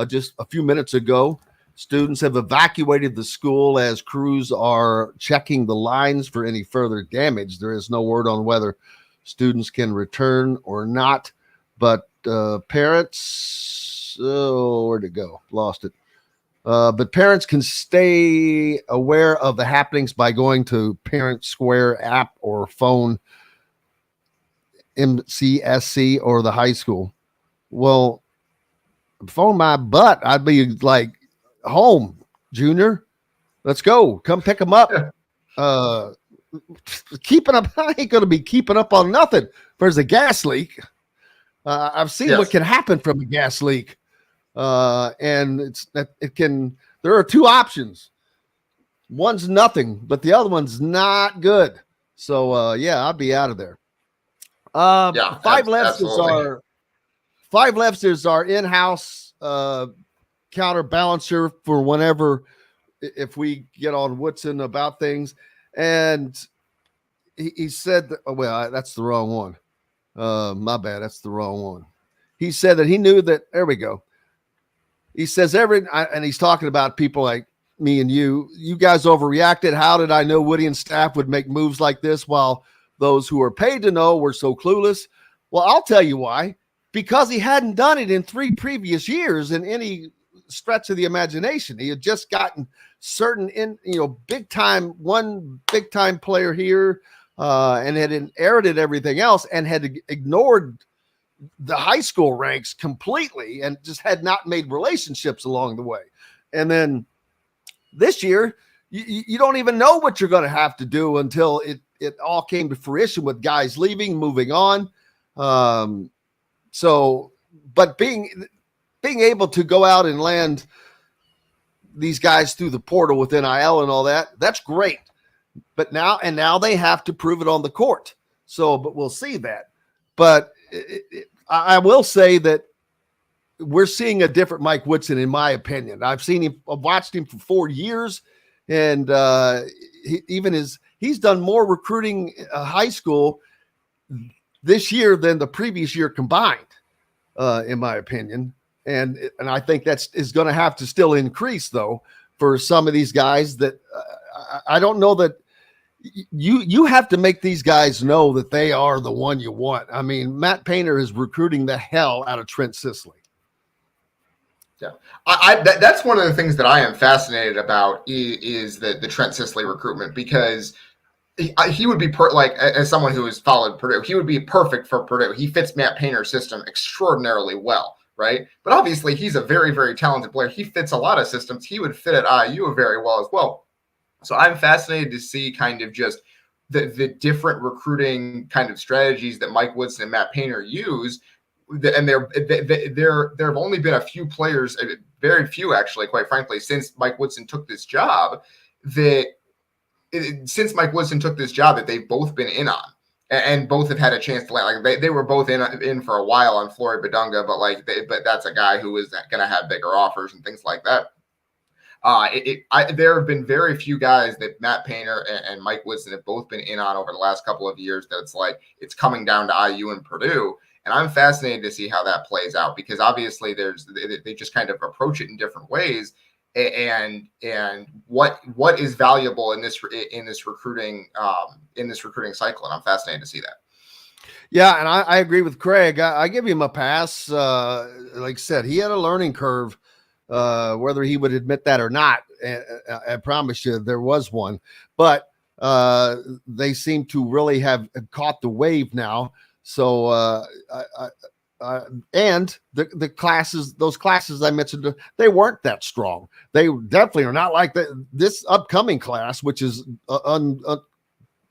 Speaker 3: just a few minutes ago. Students have evacuated the school as crews are checking the lines for any further damage. There is no word on whether students can return or not, but parents, where'd it go? Lost it. But parents can stay aware of the happenings by going to Parent Square app or phone MCSC or the high school. Well, phone my butt. I'd be like, home, Junior. Let's go. Come pick them up. Keeping up. I ain't going to be keeping up on nothing. If there's a gas leak, I've seen what can happen from a gas leak. And there are 2 options. One's nothing, but the other one's not good. So, I'll be out of there. 5 Lefts is our in-house, counterbalancer for whenever, if we get on Woodson about things. And he said, that's the wrong one. My bad. That's the wrong one. He said that he knew that, there we go. He says and he's talking about people like me and you guys overreacted. How did I know Woody and staff would make moves like this while those who are paid to know were so clueless? Well, I'll tell you why. Because he hadn't done it in 3 previous years in any stretch of the imagination. He had just gotten certain big time player here and had inherited everything else and had ignored the high school ranks completely and just had not made relationships along the way. And then this year, you don't even know what you're going to have to do until it all came to fruition with guys leaving, moving on. But being able to go out and land these guys through the portal with NIL and all that, that's great. But now they have to prove it on the court. So, but we'll see that. But I will say that we're seeing a different Mike Woodson, in my opinion. I've watched him for 4 years. and he's done more recruiting high school this year than the previous year combined, in my opinion. And I think is going to have to still increase, though, for some of these guys that I don't know that you have to make these guys know that they are the one you want. I mean, Matt Painter is recruiting the hell out of Trent Sisley.
Speaker 8: Yeah, that's one of the things that I am fascinated about is the Trent Sisley recruitment, because he would be as someone who has followed Purdue, he would be perfect for Purdue. He fits Matt Painter's system extraordinarily well, right? But obviously, he's a very, very talented player. He fits a lot of systems. He would fit at IU very well as well. So I'm fascinated to see kind of just the different recruiting kind of strategies that Mike Woodson and Matt Painter use. And there have only been a few players, very few actually, quite frankly, since Mike Woodson took this job that they've both been in on, and both have had a chance to land. Like they were both in for a while on Flory Badunga, but that's a guy who is going to have bigger offers and things like that. There have been very few guys that Matt Painter and Mike Woodson have both been in on over the last couple of years that it's coming down to IU and Purdue. And I'm fascinated to see how that plays out, because obviously they just kind of approach it in different ways. And what is valuable in this recruiting cycle, and I'm fascinated to see that.
Speaker 3: Yeah, and I agree with Craig. I give him a pass. Like I said, he had a learning curve, whether he would admit that or not. I promise you there was one, but they seem to really have caught the wave now. So and the classes, those classes I mentioned, they weren't that strong. They definitely are not like this upcoming class, which is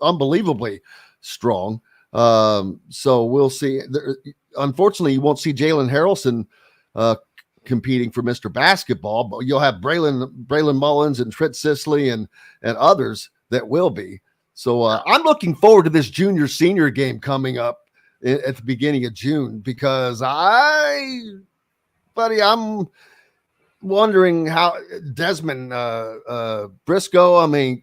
Speaker 3: unbelievably strong. So we'll see. Unfortunately, you won't see Jalen Harrelson competing for Mr. Basketball, but you'll have Braylon Mullins and Trent Sisley and others that will be. So I'm looking forward to this junior-senior game coming up at the beginning of June, because I'm wondering how Desmond Briscoe, I mean,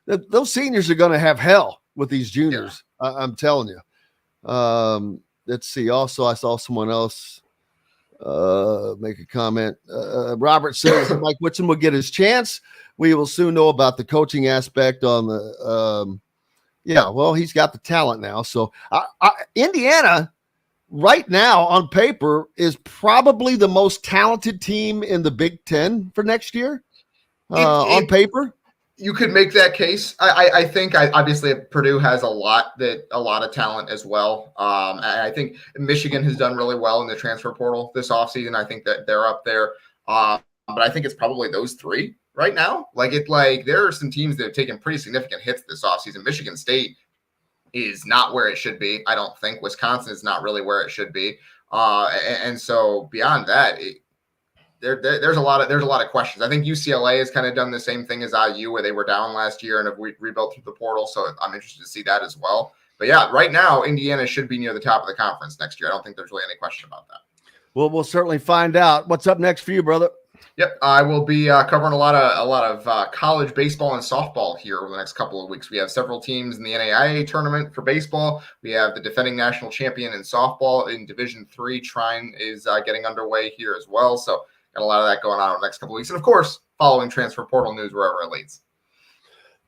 Speaker 3: those seniors are going to have hell with these juniors. Yeah. I'm telling you. Let's see. Also, I saw someone else make a comment. Robert says Mike Woodson will get his chance. We will soon know about the coaching aspect on the yeah, well, he's got the talent now. So Indiana right now on paper is probably the most talented team in the Big Ten for next year. On paper,
Speaker 8: you could make that case. I think obviously Purdue has a lot of talent as well. I think Michigan has done really well in the transfer portal this offseason. I think that they're up there. But I think it's probably those three right now. There are some teams that have taken pretty significant hits this offseason. Michigan State is not where it should be. I don't think Wisconsin is not really where it should be. And so beyond that, there's a lot of questions. I think UCLA has kind of done the same thing as IU, where they were down last year and have rebuilt through the portal. So I'm interested to see that as well. But yeah, right now Indiana should be near the top of the conference next year. I don't think there's really any question about that.
Speaker 3: Well, we'll certainly find out. What's up next for you, brother?
Speaker 8: Yep, I will be covering a lot of college baseball and softball here over the next couple of weeks. We have several teams in the NAIA tournament for baseball. We have the defending national champion in softball in Division III. Trine is getting underway here as well. So got a lot of that going on over the next couple of weeks. And, of course, following transfer portal news wherever it leads.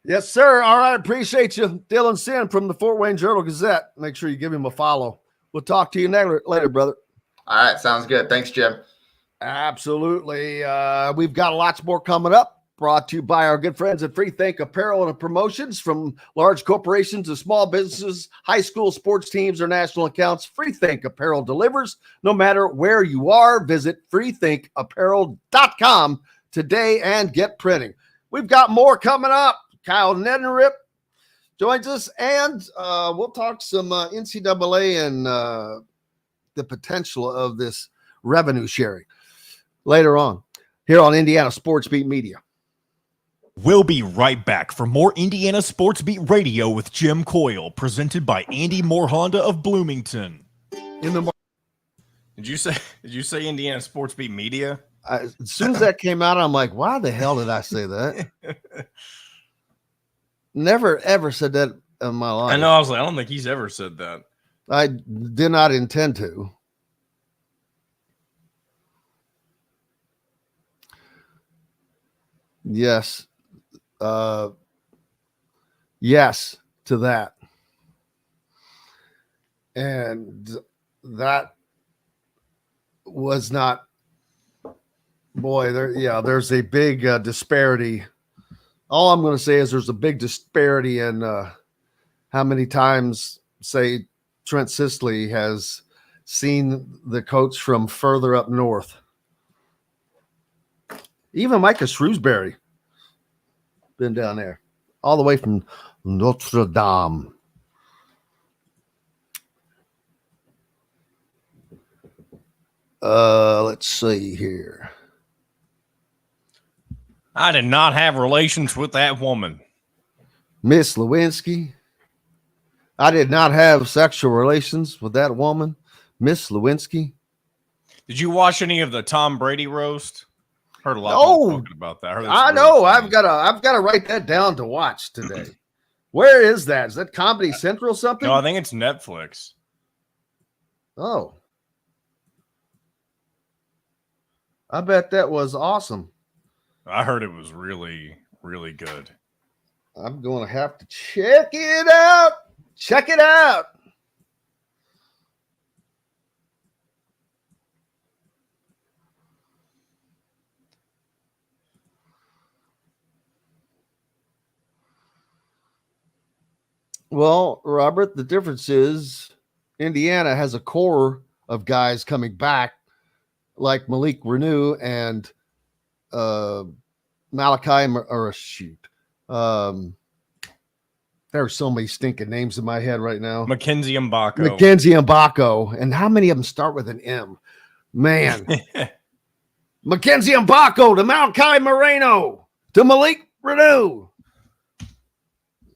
Speaker 3: Yes, sir. All right, appreciate you. Dylan Sinn from the Fort Wayne Journal-Gazette. Make sure you give him a follow. We'll talk to you later, brother.
Speaker 8: All right, sounds good. Thanks, Jim.
Speaker 3: Absolutely. We've got lots more coming up, brought to you by our good friends at Free Think Apparel and Promotions. From large corporations to small businesses, high school sports teams, or national accounts, Free Think Apparel delivers no matter where you are. Visit freethinkapparel.com today and get printing. We've got more coming up. Kyle Neddenriep joins us, and we'll talk some NCAA and the potential of this revenue sharing later on here on Indiana Sports Beat Media.
Speaker 1: We'll be right back for more Indiana Sports Beat Radio with Jim Coyle, presented by Andy Moore Honda of Bloomington.
Speaker 3: Did
Speaker 7: you say Indiana Sports Beat Media?
Speaker 3: As soon as that came out, I'm like, why the hell did I say that? Never, ever said that in my life.
Speaker 7: I know. I was like, I don't think he's ever said that.
Speaker 3: I did not intend to. Yes. Yes to that. And that was not, boy, there's a big disparity. All I'm going to say is there's a big disparity in how many times, say, Trent Sisley has seen the coach from further up north. Even Micah Shrewsbury been down there, all the way from Notre Dame. Let's see here.
Speaker 7: I did not have relations with that woman.
Speaker 3: Miss Lewinsky. I did not have sexual relations with that woman, Miss Lewinsky.
Speaker 7: Did you watch any of the Tom Brady roast? Heard a lot of people talking about that.
Speaker 3: I know. I've got to write that down to watch today. Where is that? Is that Comedy Central something?
Speaker 7: No, I think it's Netflix.
Speaker 3: Oh. I bet that was awesome.
Speaker 7: I heard it was really, really good.
Speaker 3: I'm going to have to check it out. Check it out. Well, Robert, the difference is Indiana has a core of guys coming back like Malik Renew and Malachi, or shoot. There's so many stinking names in my head right now.
Speaker 7: Mackenzie Mbako.
Speaker 3: And how many of them start with an M? Man. Mackenzie Mbako to Malachi Moreno to Malik Renew.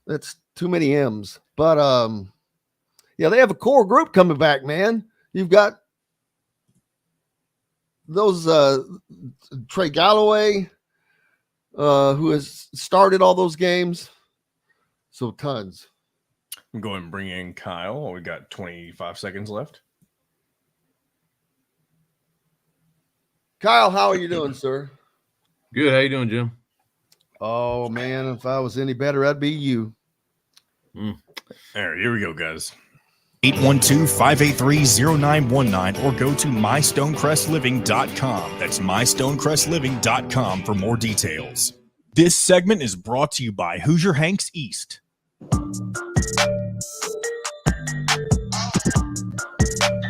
Speaker 3: That's too many M's. But yeah, they have a core group coming back, man. You've got those Trey Galloway, who has started all those games. So tons.
Speaker 7: I'm going to bring in Kyle. We got 25 seconds left.
Speaker 3: Kyle, how are you doing, sir?
Speaker 9: Good. How you doing, Jim?
Speaker 3: Oh, man, if I was any better, I'd be you.
Speaker 7: All right, here we go, guys.
Speaker 1: 812-583-0919 or go to mystonecrestliving.com. That's mystonecrestliving.com for more details. This segment is brought to you by Hoosier Hanks East.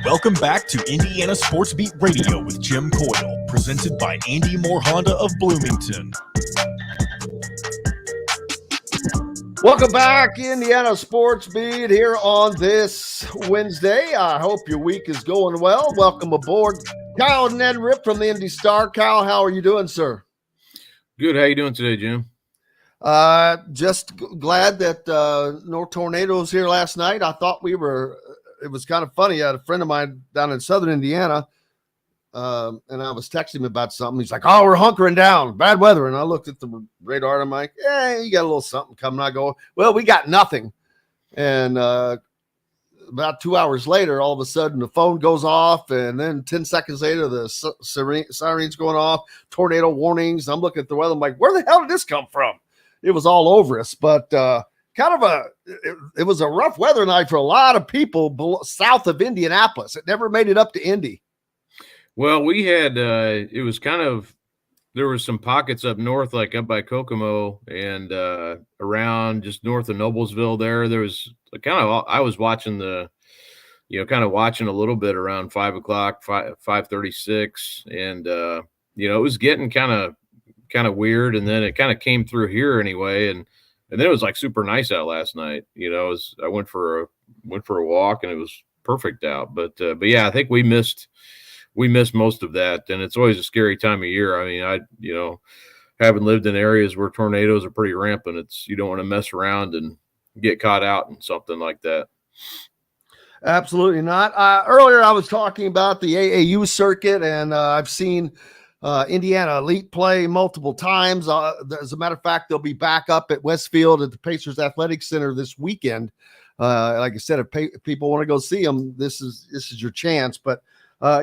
Speaker 1: Welcome back to Indiana Sports Beat Radio with Jim Coyle, presented by Andy Moore Honda of Bloomington.
Speaker 3: Welcome back, Indiana Sports Beat, here on this Wednesday. I hope your week is going well. Welcome aboard, Kyle Neddenriep from the Indy Star. Kyle, how are you doing, sir?
Speaker 9: Good. How you doing today, Jim?
Speaker 3: Just glad that no tornadoes here last night. I thought it was kind of funny. I had a friend of mine down in southern Indiana, and I was texting him about something. He's like, "Oh, we're hunkering down, bad weather." And I looked at the radar, and I'm like, "Yeah, you got a little something coming." I go, "Well, we got nothing." And about 2 hours later, all of a sudden the phone goes off, and then 10 seconds later, the sirens going off, tornado warnings. I'm looking at the weather. I'm like, where the hell did this come from? It was all over us, but it was a rough weather night for a lot of people south of Indianapolis. It never made it up to Indy.
Speaker 9: Well, we had it was kind of, there were some pockets up north, like up by Kokomo and around just north of Noblesville. There was I was watching watching a little bit around 5 o'clock, 5:36, and it was getting kind of weird, and then it kind of came through here anyway, and then it was like super nice out last night. I went for a walk, and it was perfect out. But yeah, I think we missed most of that, and it's always a scary time of year. I mean, having lived in areas where tornadoes are pretty rampant, you don't want to mess around and get caught out in something like that.
Speaker 3: Absolutely not. Earlier, I was talking about the AAU circuit, and I've seen Indiana elite play multiple times. As a matter of fact, they'll be back up at Westfield at the Pacers Athletic Center this weekend. Like I said, if people want to go see them, this is your chance. But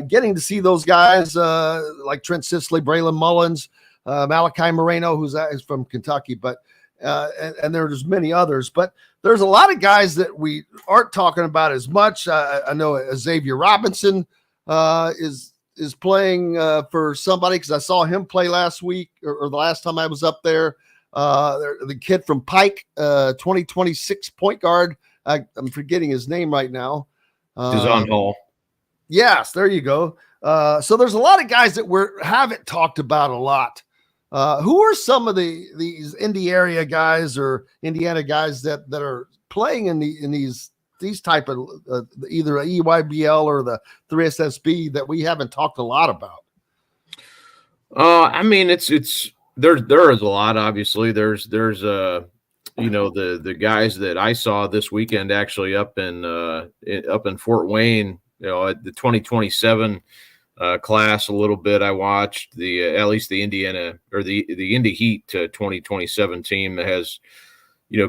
Speaker 3: getting to see those guys like Trent Sisley, Braylon Mullins, Malachi Moreno, who's from Kentucky, but and there's many others. But there's a lot of guys that we aren't talking about as much. I know Xavier Robinson is playing for somebody, because I saw him play last week or the last time I was up there. The kid from Pike, 2026 point guard. I'm forgetting his name right now.
Speaker 9: Dizon Hall.
Speaker 3: Yes, there you go. So there's a lot of guys that haven't talked about a lot. Who are some of these Indy area guys or Indiana guys that are playing in these type of either a EYBL or the 3SSB that we haven't talked a lot about?
Speaker 9: I mean, it's there is a lot. Obviously, there's the guys that I saw this weekend actually up in Fort Wayne. At the 2027 class a little bit. I watched at least the Indiana or the Indy Heat 2027 team that has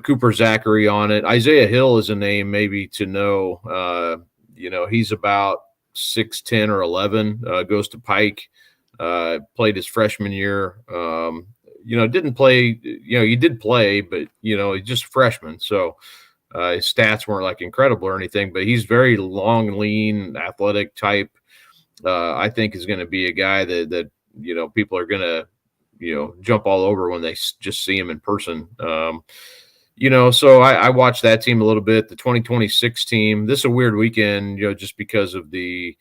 Speaker 9: Cooper Zachary on it. Isaiah Hill is a name maybe to know. He's about 6'10" or 11. Goes to Pike. Played his freshman year. Didn't play. He did play, but he's just a freshman, so his stats weren't like incredible or anything. But he's very long, lean, athletic type. I think is going to be a guy that people are going to jump all over when they just see him in person. So I watched that team a little bit. The 2026 team. This is a weird weekend, just because of the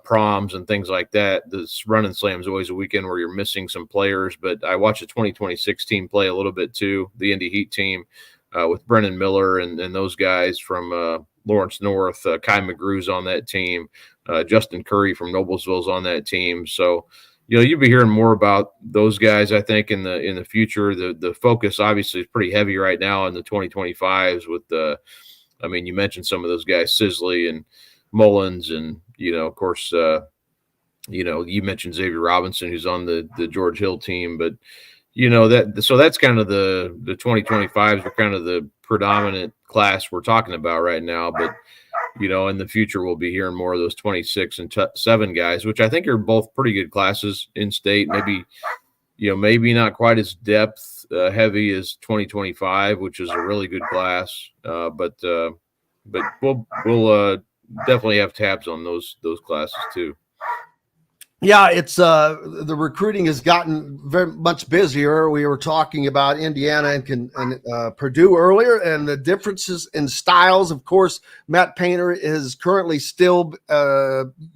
Speaker 9: proms and things like that. This Run and Slam is always a weekend where you're missing some players. But I watched the 2026 team play a little bit too. The Indy Heat team with Brennan Miller and those guys from Lawrence North. Kai McGrew's on that team. Justin Curry from Noblesville's on that team. So, you'll be hearing more about those guys, I think, in the future. The focus obviously is pretty heavy right now in the 2025s with you mentioned some of those guys, Sisley and Mullins, and, of course, you mentioned Xavier Robinson, who's on the George Hill team, but so that's kind of the 2025s are kind of the predominant class we're talking about right now. But, in the future, we'll be hearing more of those 26 and 7 guys, which I think are both pretty good classes in state. Maybe not quite as depth heavy as 2025, which is a really good class. But we'll definitely have tabs on those classes too.
Speaker 3: Yeah, it's the recruiting has gotten very much busier. We were talking about Indiana and Purdue earlier, and the differences in styles. Of course, Matt Painter is currently still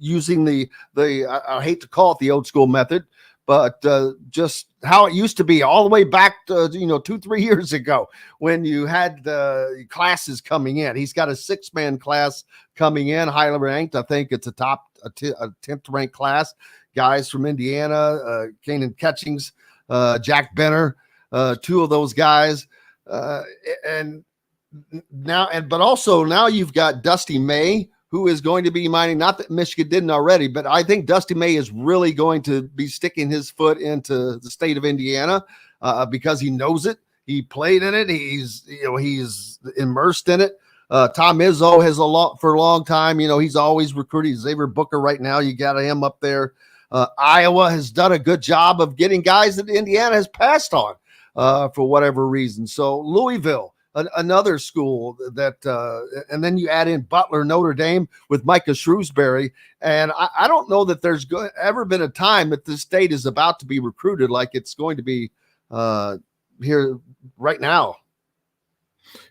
Speaker 3: using the I hate to call it the old school method, but just how it used to be all the way back to 2-3 years ago when you had the classes coming in. He's got a 6-man class coming in, highly ranked. I think it's a 10th ranked class. Guys from Indiana, Kanan Catchings, Jack Benner, 2 of those guys, but now you've got Dusty May, who is going to be mining. Not that Michigan didn't already, but I think Dusty May is really going to be sticking his foot into the state of Indiana because he knows it. He played in it. He's immersed in it. Tom Izzo has for a long time. He's always recruiting. Xavier Booker right now. You got him up there. Iowa has done a good job of getting guys that Indiana has passed on for whatever reason. So Louisville, another school that, and then you add in Butler, Notre Dame with Micah Shrewsbury. And I don't know that there's ever been a time that this state is about to be recruited like it's going to be here right now.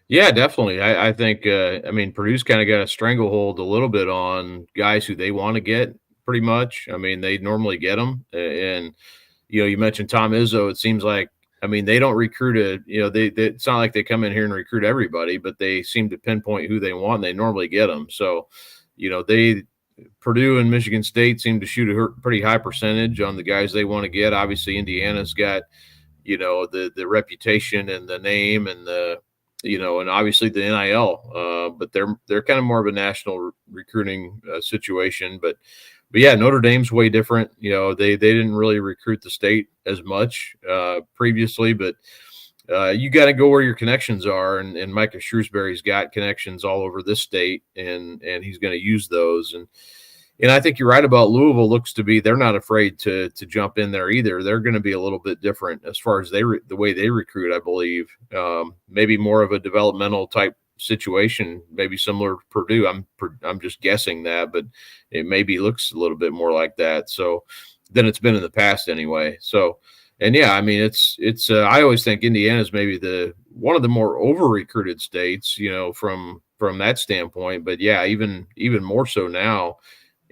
Speaker 9: Yeah, definitely. I think, Purdue's kind of got a stranglehold a little bit on guys who they want to get pretty much. They normally get them. And, you mentioned Tom Izzo. It seems like, they don't recruit it's not like they come in here and recruit everybody, but they seem to pinpoint who they want and they normally get them. So, Purdue and Michigan State seem to shoot a pretty high percentage on the guys they want to get. Obviously, Indiana's got, the reputation and the name and and obviously the NIL, but they're kind of more of a national recruiting situation. But but yeah, Notre Dame's way different. They didn't really recruit the state as much previously, but you got to go where your connections are, and Micah Shrewsbury's got connections all over this state, and he's going to use those. And I think you're right about Louisville. Looks to be they're not afraid to jump in there either. They're going to be a little bit different as far as the way they recruit, I believe. Maybe more of a developmental type situation, maybe similar to Purdue. I'm just guessing that, but it maybe looks a little bit more like that. So than it's been in the past anyway. So. And yeah, I mean, it's I always think Indiana is maybe one of the more over recruited states, from that standpoint. But yeah, even more so now.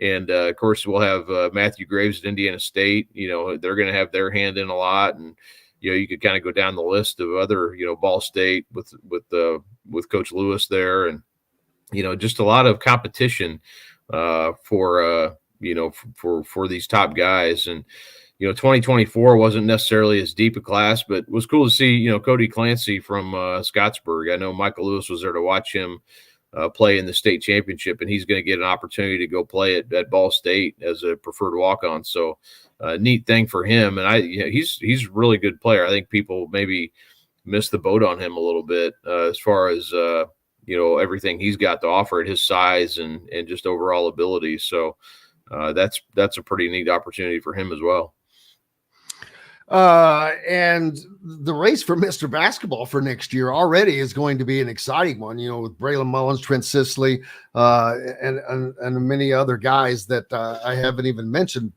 Speaker 9: And of course, we'll have Matthew Graves at Indiana State. They're going to have their hand in a lot, and you could kind of go down the list of other, Ball State with Coach Lewis there, and just a lot of competition for these top guys. And 2024 wasn't necessarily as deep a class, but it was cool to see, Cody Clancy from Scottsburg. I know Michael Lewis was there to watch him play in the state championship, and he's going to get an opportunity to go play at Ball State as a preferred walk-on. So neat thing for him. And he's a really good player. I think people maybe missed the boat on him a little bit as far as, everything he's got to offer at his size and just overall ability. So that's a pretty neat opportunity for him as well.
Speaker 3: And the race for Mr. Basketball for next year already is going to be an exciting one, with Braylon Mullins, Trent Sisley, and many other guys that I haven't even mentioned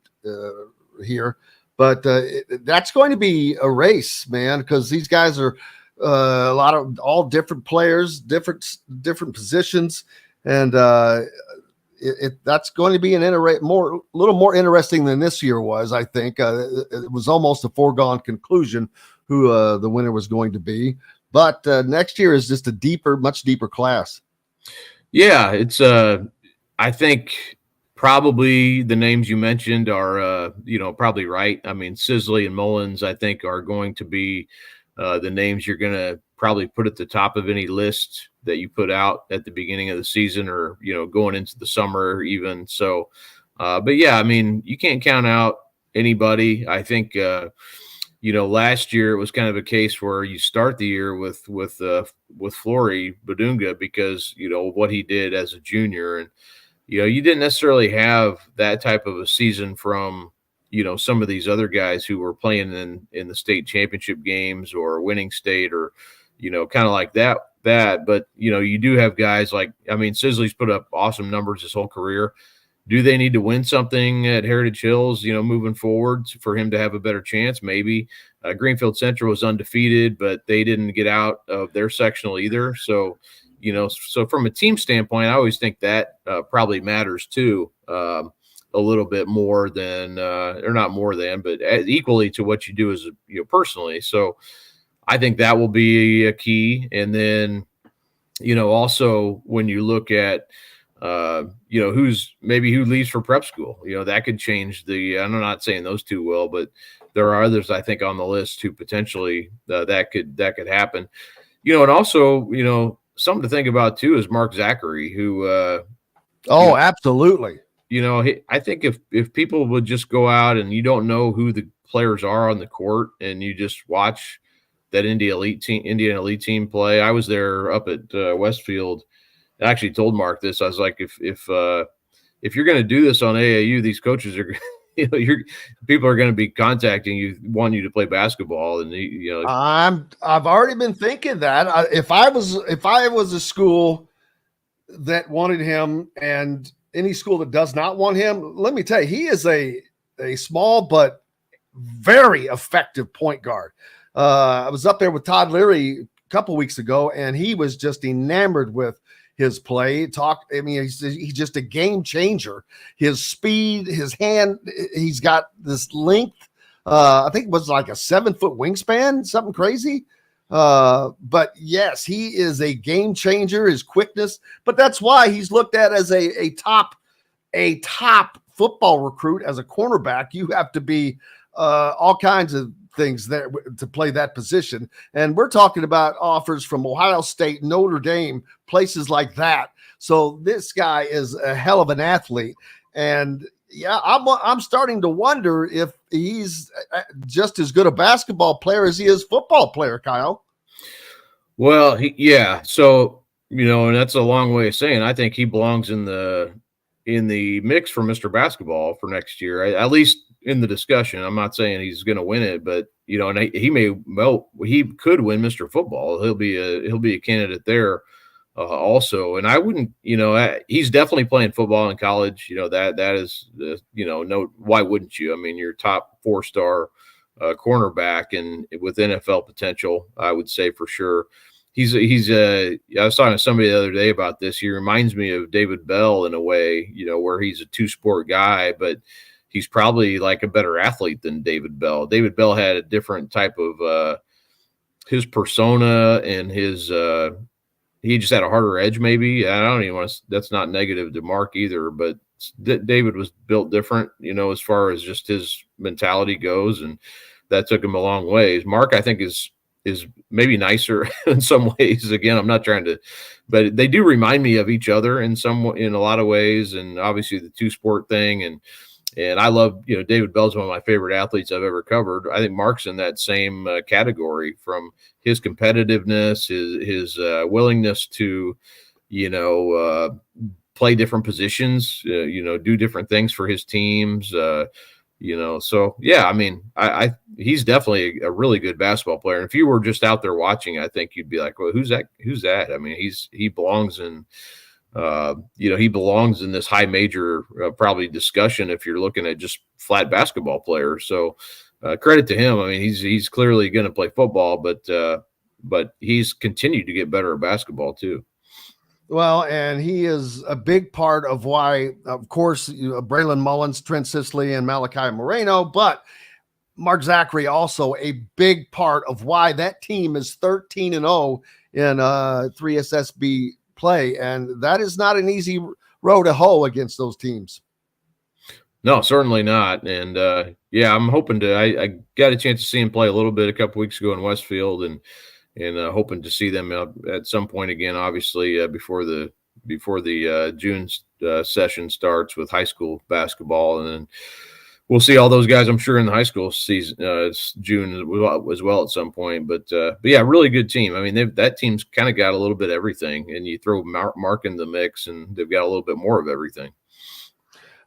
Speaker 3: here. But that's going to be a race, man, because these guys are a lot of all different players, different positions, and that's going to be a little more interesting than this year was. I think it was almost a foregone conclusion who the winner was going to be, but next year is just much deeper class.
Speaker 9: Yeah, it's I think probably the names you mentioned are probably right. I mean, Sisley and Mullins, I think, are going to be the names you're going to probably put at the top of any list that you put out at the beginning of the season, or going into the summer even. So but yeah, I mean, you can't count out anybody. I think last year it was kind of a case where you start the year with Flory Badunga because what he did as a junior, and you didn't necessarily have that type of a season from some of these other guys who were playing in the state championship games or winning state, or kind of like that. But you do have guys like, I mean, Sisley's put up awesome numbers his whole career. Do they need to win something at Heritage Hills, moving forward for him to have a better chance? Maybe. Greenfield Central was undefeated, but they didn't get out of their sectional either. So, so from a team standpoint, I always think that probably matters too, a little bit more than, or not more than, but equally to what you do as personally. So I think that will be a key. And then, also when you look at, who leaves for prep school, that could change I'm not saying those two will, but there are others I think on the list who potentially that could happen, and also, something to think about too is Mark Zachary, who,
Speaker 3: absolutely.
Speaker 9: I think if people would just go out and you don't know who the players are on the court and you just watch that Indiana Elite team play. I was there up at Westfield. I actually told Mark this. I was like, if you're going to do this on AAU, these coaches are, people are going to be contacting you, wanting you to play basketball, and
Speaker 3: I've already been thinking that if I was a school that wanted him, and any school that does not want him, let me tell you, he is a small but very effective point guard. I was up there with Todd Leary a couple weeks ago, and he was just enamored with his play. He's just a game changer. His speed, his hand, he's got this length. I think it was like a 7-foot wingspan, something crazy. But yes, he is a game changer, his quickness, but that's why he's looked at as a top football recruit. As a cornerback, you have to be all kinds of things there to play that position. And we're talking about offers from Ohio State, Notre Dame, places like that. So this guy is a hell of an athlete. And Yeah, I'm starting to wonder if he's just as good a basketball player as he is football player, Kyle.
Speaker 9: Well, yeah. So, and that's a long way of saying I think he belongs in the mix for Mr. Basketball for next year, at least in the discussion. I'm not saying he's going to win it, but and he could win Mr. Football. He'll be a candidate there also. And I wouldn't, he's definitely playing football in college. That is, no, why wouldn't you? I mean, your top 4-star cornerback and with NFL potential, I would say for sure. I was talking to somebody the other day about this. He reminds me of David Bell in a way, where he's a 2-sport guy, but he's probably like a better athlete than David Bell. David Bell had a different type of his persona and his he just had a harder edge, maybe. I don't even want to, that's not negative to Mark either, but David was built different, as far as just his mentality goes, and that took him a long ways. Mark, I think, is maybe nicer in some ways. Again, I'm not trying to, but they do remind me of each other in a lot of ways, and obviously the 2-sport thing, and I love, David Bell's one of my favorite athletes I've ever covered. I think Mark's in that same category, from his competitiveness, his willingness to, play different positions, do different things for his teams. So yeah, I mean, he's definitely a really good basketball player. And if you were just out there watching, I think you'd be like, well, who's that? I mean, he belongs in, he belongs in this high major probably discussion if you're looking at just flat basketball players. So credit to him. I mean, he's clearly going to play football, but he's continued to get better at basketball too.
Speaker 3: Well, and he is a big part of why, of course, Braylon Mullins, Trent Sisley, and Malachi Moreno, but Mark Zachary also a big part of why that team is 13-0 in 3SSB play, and that is not an easy row to hoe against those teams.
Speaker 9: No, certainly not. And yeah, I'm hoping to. I got a chance to see him play a little bit a couple weeks ago in Westfield, and hoping to see them at some point again. Obviously, before the June session starts with high school basketball, and then we'll see all those guys, I'm sure, in the high school season, June as well at some point. But yeah, really good team. I mean, that team's kind of got a little bit of everything, and you throw Mark in the mix, and they've got a little bit more of everything.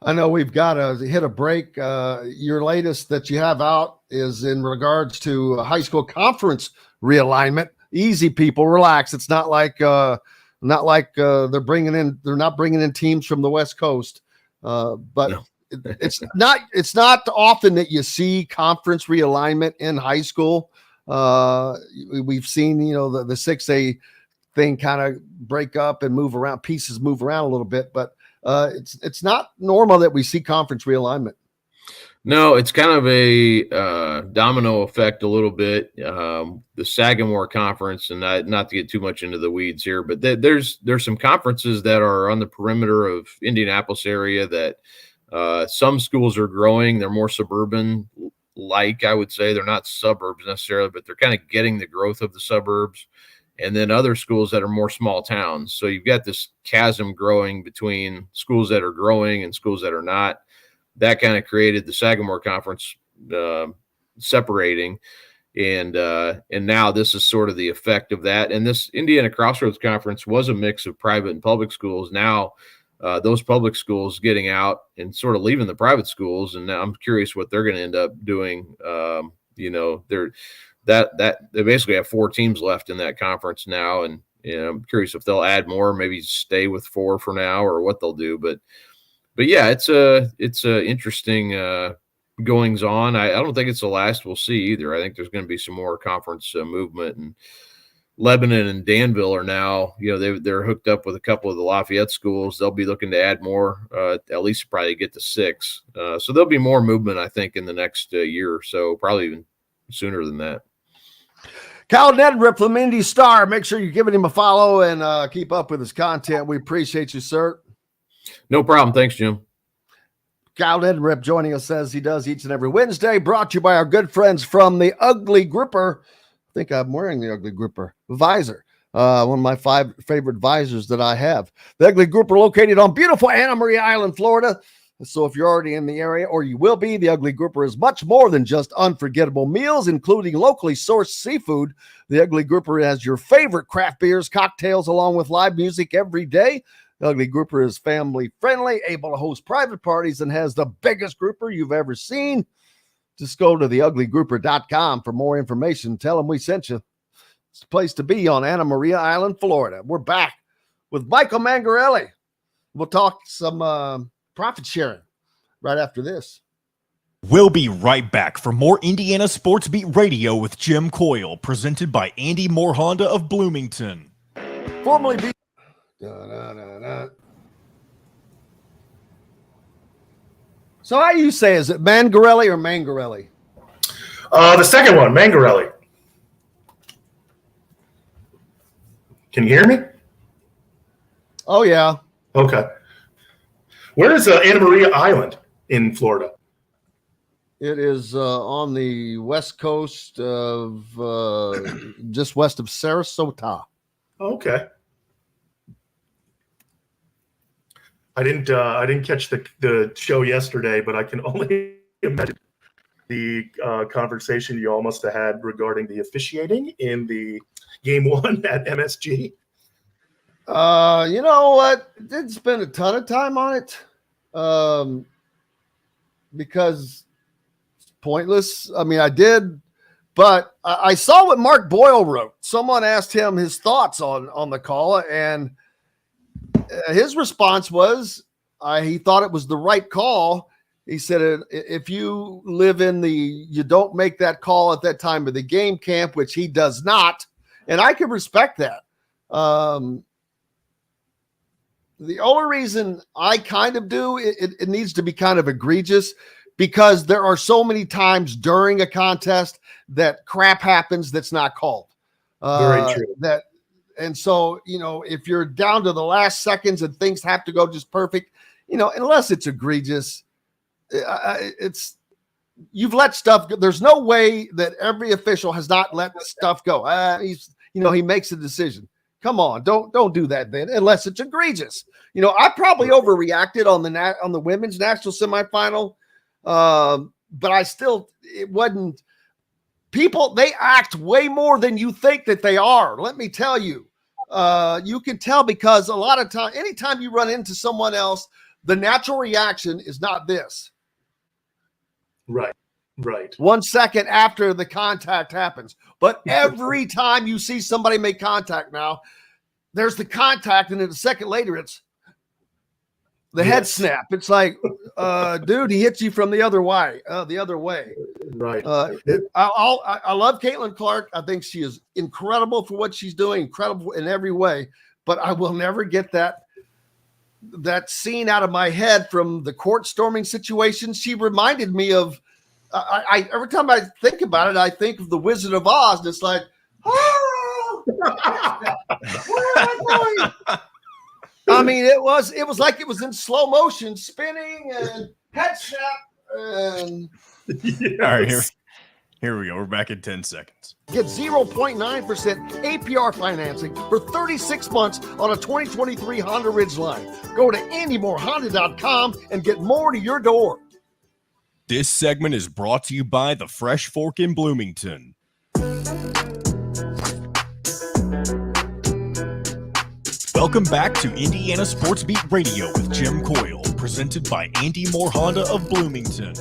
Speaker 3: I know we've got to hit a break. Your latest that you have out is in regards to high school conference realignment. Easy, people, relax. It's not like they're not bringing in teams from the West Coast, but no. It's not often that you see conference realignment in high school. We've seen, the 6A thing kind of break up and move around, pieces move around a little bit, but it's not normal that we see conference realignment.
Speaker 9: No, it's kind of a domino effect a little bit. The Sagamore Conference, and not to get too much into the weeds here, but there's some conferences that are on the perimeter of Indianapolis area that some schools are growing. They're more suburban, like I would say. They're not suburbs necessarily, but they're kind of getting the growth of the suburbs. And then other schools that are more small towns. So you've got this chasm growing between schools that are growing and schools that are not. That kind of created the Sagamore Conference separating. And now this is sort of the effect of that. And this Indiana Crossroads Conference was a mix of private and public schools. Now those public schools getting out and sort of leaving the private schools. And now I'm curious what they're going to end up doing. They basically have 4 teams left in that conference now, and I'm curious if they'll add more, maybe stay with 4 for now, or what they'll do. But yeah, it's a interesting goings on. I don't think it's the last we'll see either. I think there's going to be some more conference movement, and Lebanon and Danville are now, they're hooked up with a couple of the Lafayette schools. They'll be looking to add more, at least probably get to 6. So there'll be more movement, I think, in the next year or so, probably even sooner than that.
Speaker 3: Kyle Neddenriep from Indy Star. Make sure you're giving him a follow and keep up with his content. We appreciate you, sir.
Speaker 9: No problem. Thanks, Jim.
Speaker 3: Kyle Neddenriep joining us as he does each and every Wednesday, brought to you by our good friends from the Ugly Gripper. I think I'm wearing the Ugly Gripper visor. One of my 5 favorite visors that I have. The Ugly Gripper located on beautiful Anna Maria Island, Florida. So if you're already in the area, or you will be, the Ugly Grouper is much more than just unforgettable meals, including locally sourced seafood. The Ugly Grouper has your favorite craft beers, cocktails, along with live music every day. The Ugly Grouper is family friendly, able to host private parties, and has the biggest grouper you've ever seen. Just go to theuglygrouper.com for more information. Tell them we sent you. It's the place to be on Anna Maria Island, Florida. We're back with Michael Mangarelli. We'll talk some profit sharing right after this.
Speaker 1: We'll be right back for more Indiana Sports Beat Radio with Jim Coyle, presented by Andy Moore Honda of Bloomington.
Speaker 3: Formerly be. So how do you say, is it Mangarelli or Mangarelli?
Speaker 10: The second one, Mangarelli. Can you hear me?
Speaker 3: Oh, yeah.
Speaker 10: Okay. Where is Anna Maria Island in Florida?
Speaker 3: It is on the west coast of just west of Sarasota.
Speaker 10: Okay. I didn't catch the show yesterday, but I can only imagine the conversation you all must have had regarding the officiating in the game one at MSG.
Speaker 3: You know what? I didn't spend a ton of time on it because it's pointless. I mean, I did, but I saw what Mark Boyle wrote. Someone asked him his thoughts on the call, and his response was he thought it was the right call. He said, if you live you don't make that call at that time of the game camp, which he does not. And I can respect that. The only reason I kind of do, it needs to be kind of egregious, because there are so many times during a contest that crap happens that's not called.
Speaker 10: Very true.
Speaker 3: And so, if you're down to the last seconds and things have to go just perfect, unless it's egregious, you've let stuff go. There's no way that every official has not let stuff go. He makes a decision. Come on, don't do that then, unless it's egregious. I probably overreacted on the women's national semifinal, but it wasn't. People, they act way more than you think that they are. Let me tell you, you can tell, because a lot of time, anytime you run into someone else, the natural reaction is not this.
Speaker 10: Right.
Speaker 3: 1 second after the contact happens. But every time you see somebody make contact now, there's the contact, and then a second later, it's the head snap. It's like, dude, he hits you from the other way.
Speaker 10: Right.
Speaker 3: I love Caitlin Clark. I think she is incredible for what she's doing, incredible in every way. But I will never get that scene out of my head from the court storming situation. She reminded me of. Every time I think about it, I think of the Wizard of Oz, and it's like, oh, where am I going? I mean, it was like it was in slow motion, spinning and head snap. And
Speaker 7: All right, here we go. We're back in 10 seconds.
Speaker 3: get 0.9% APR financing for 36 months on a 2023 Honda Ridgeline. Go to AndyMooreHonda.com and get more to your door.
Speaker 1: This segment is brought to you by the Fresh Fork in Bloomington. Welcome back to Indiana Sports Beat Radio with Jim Coyle, presented by Andy Moore Honda of Bloomington.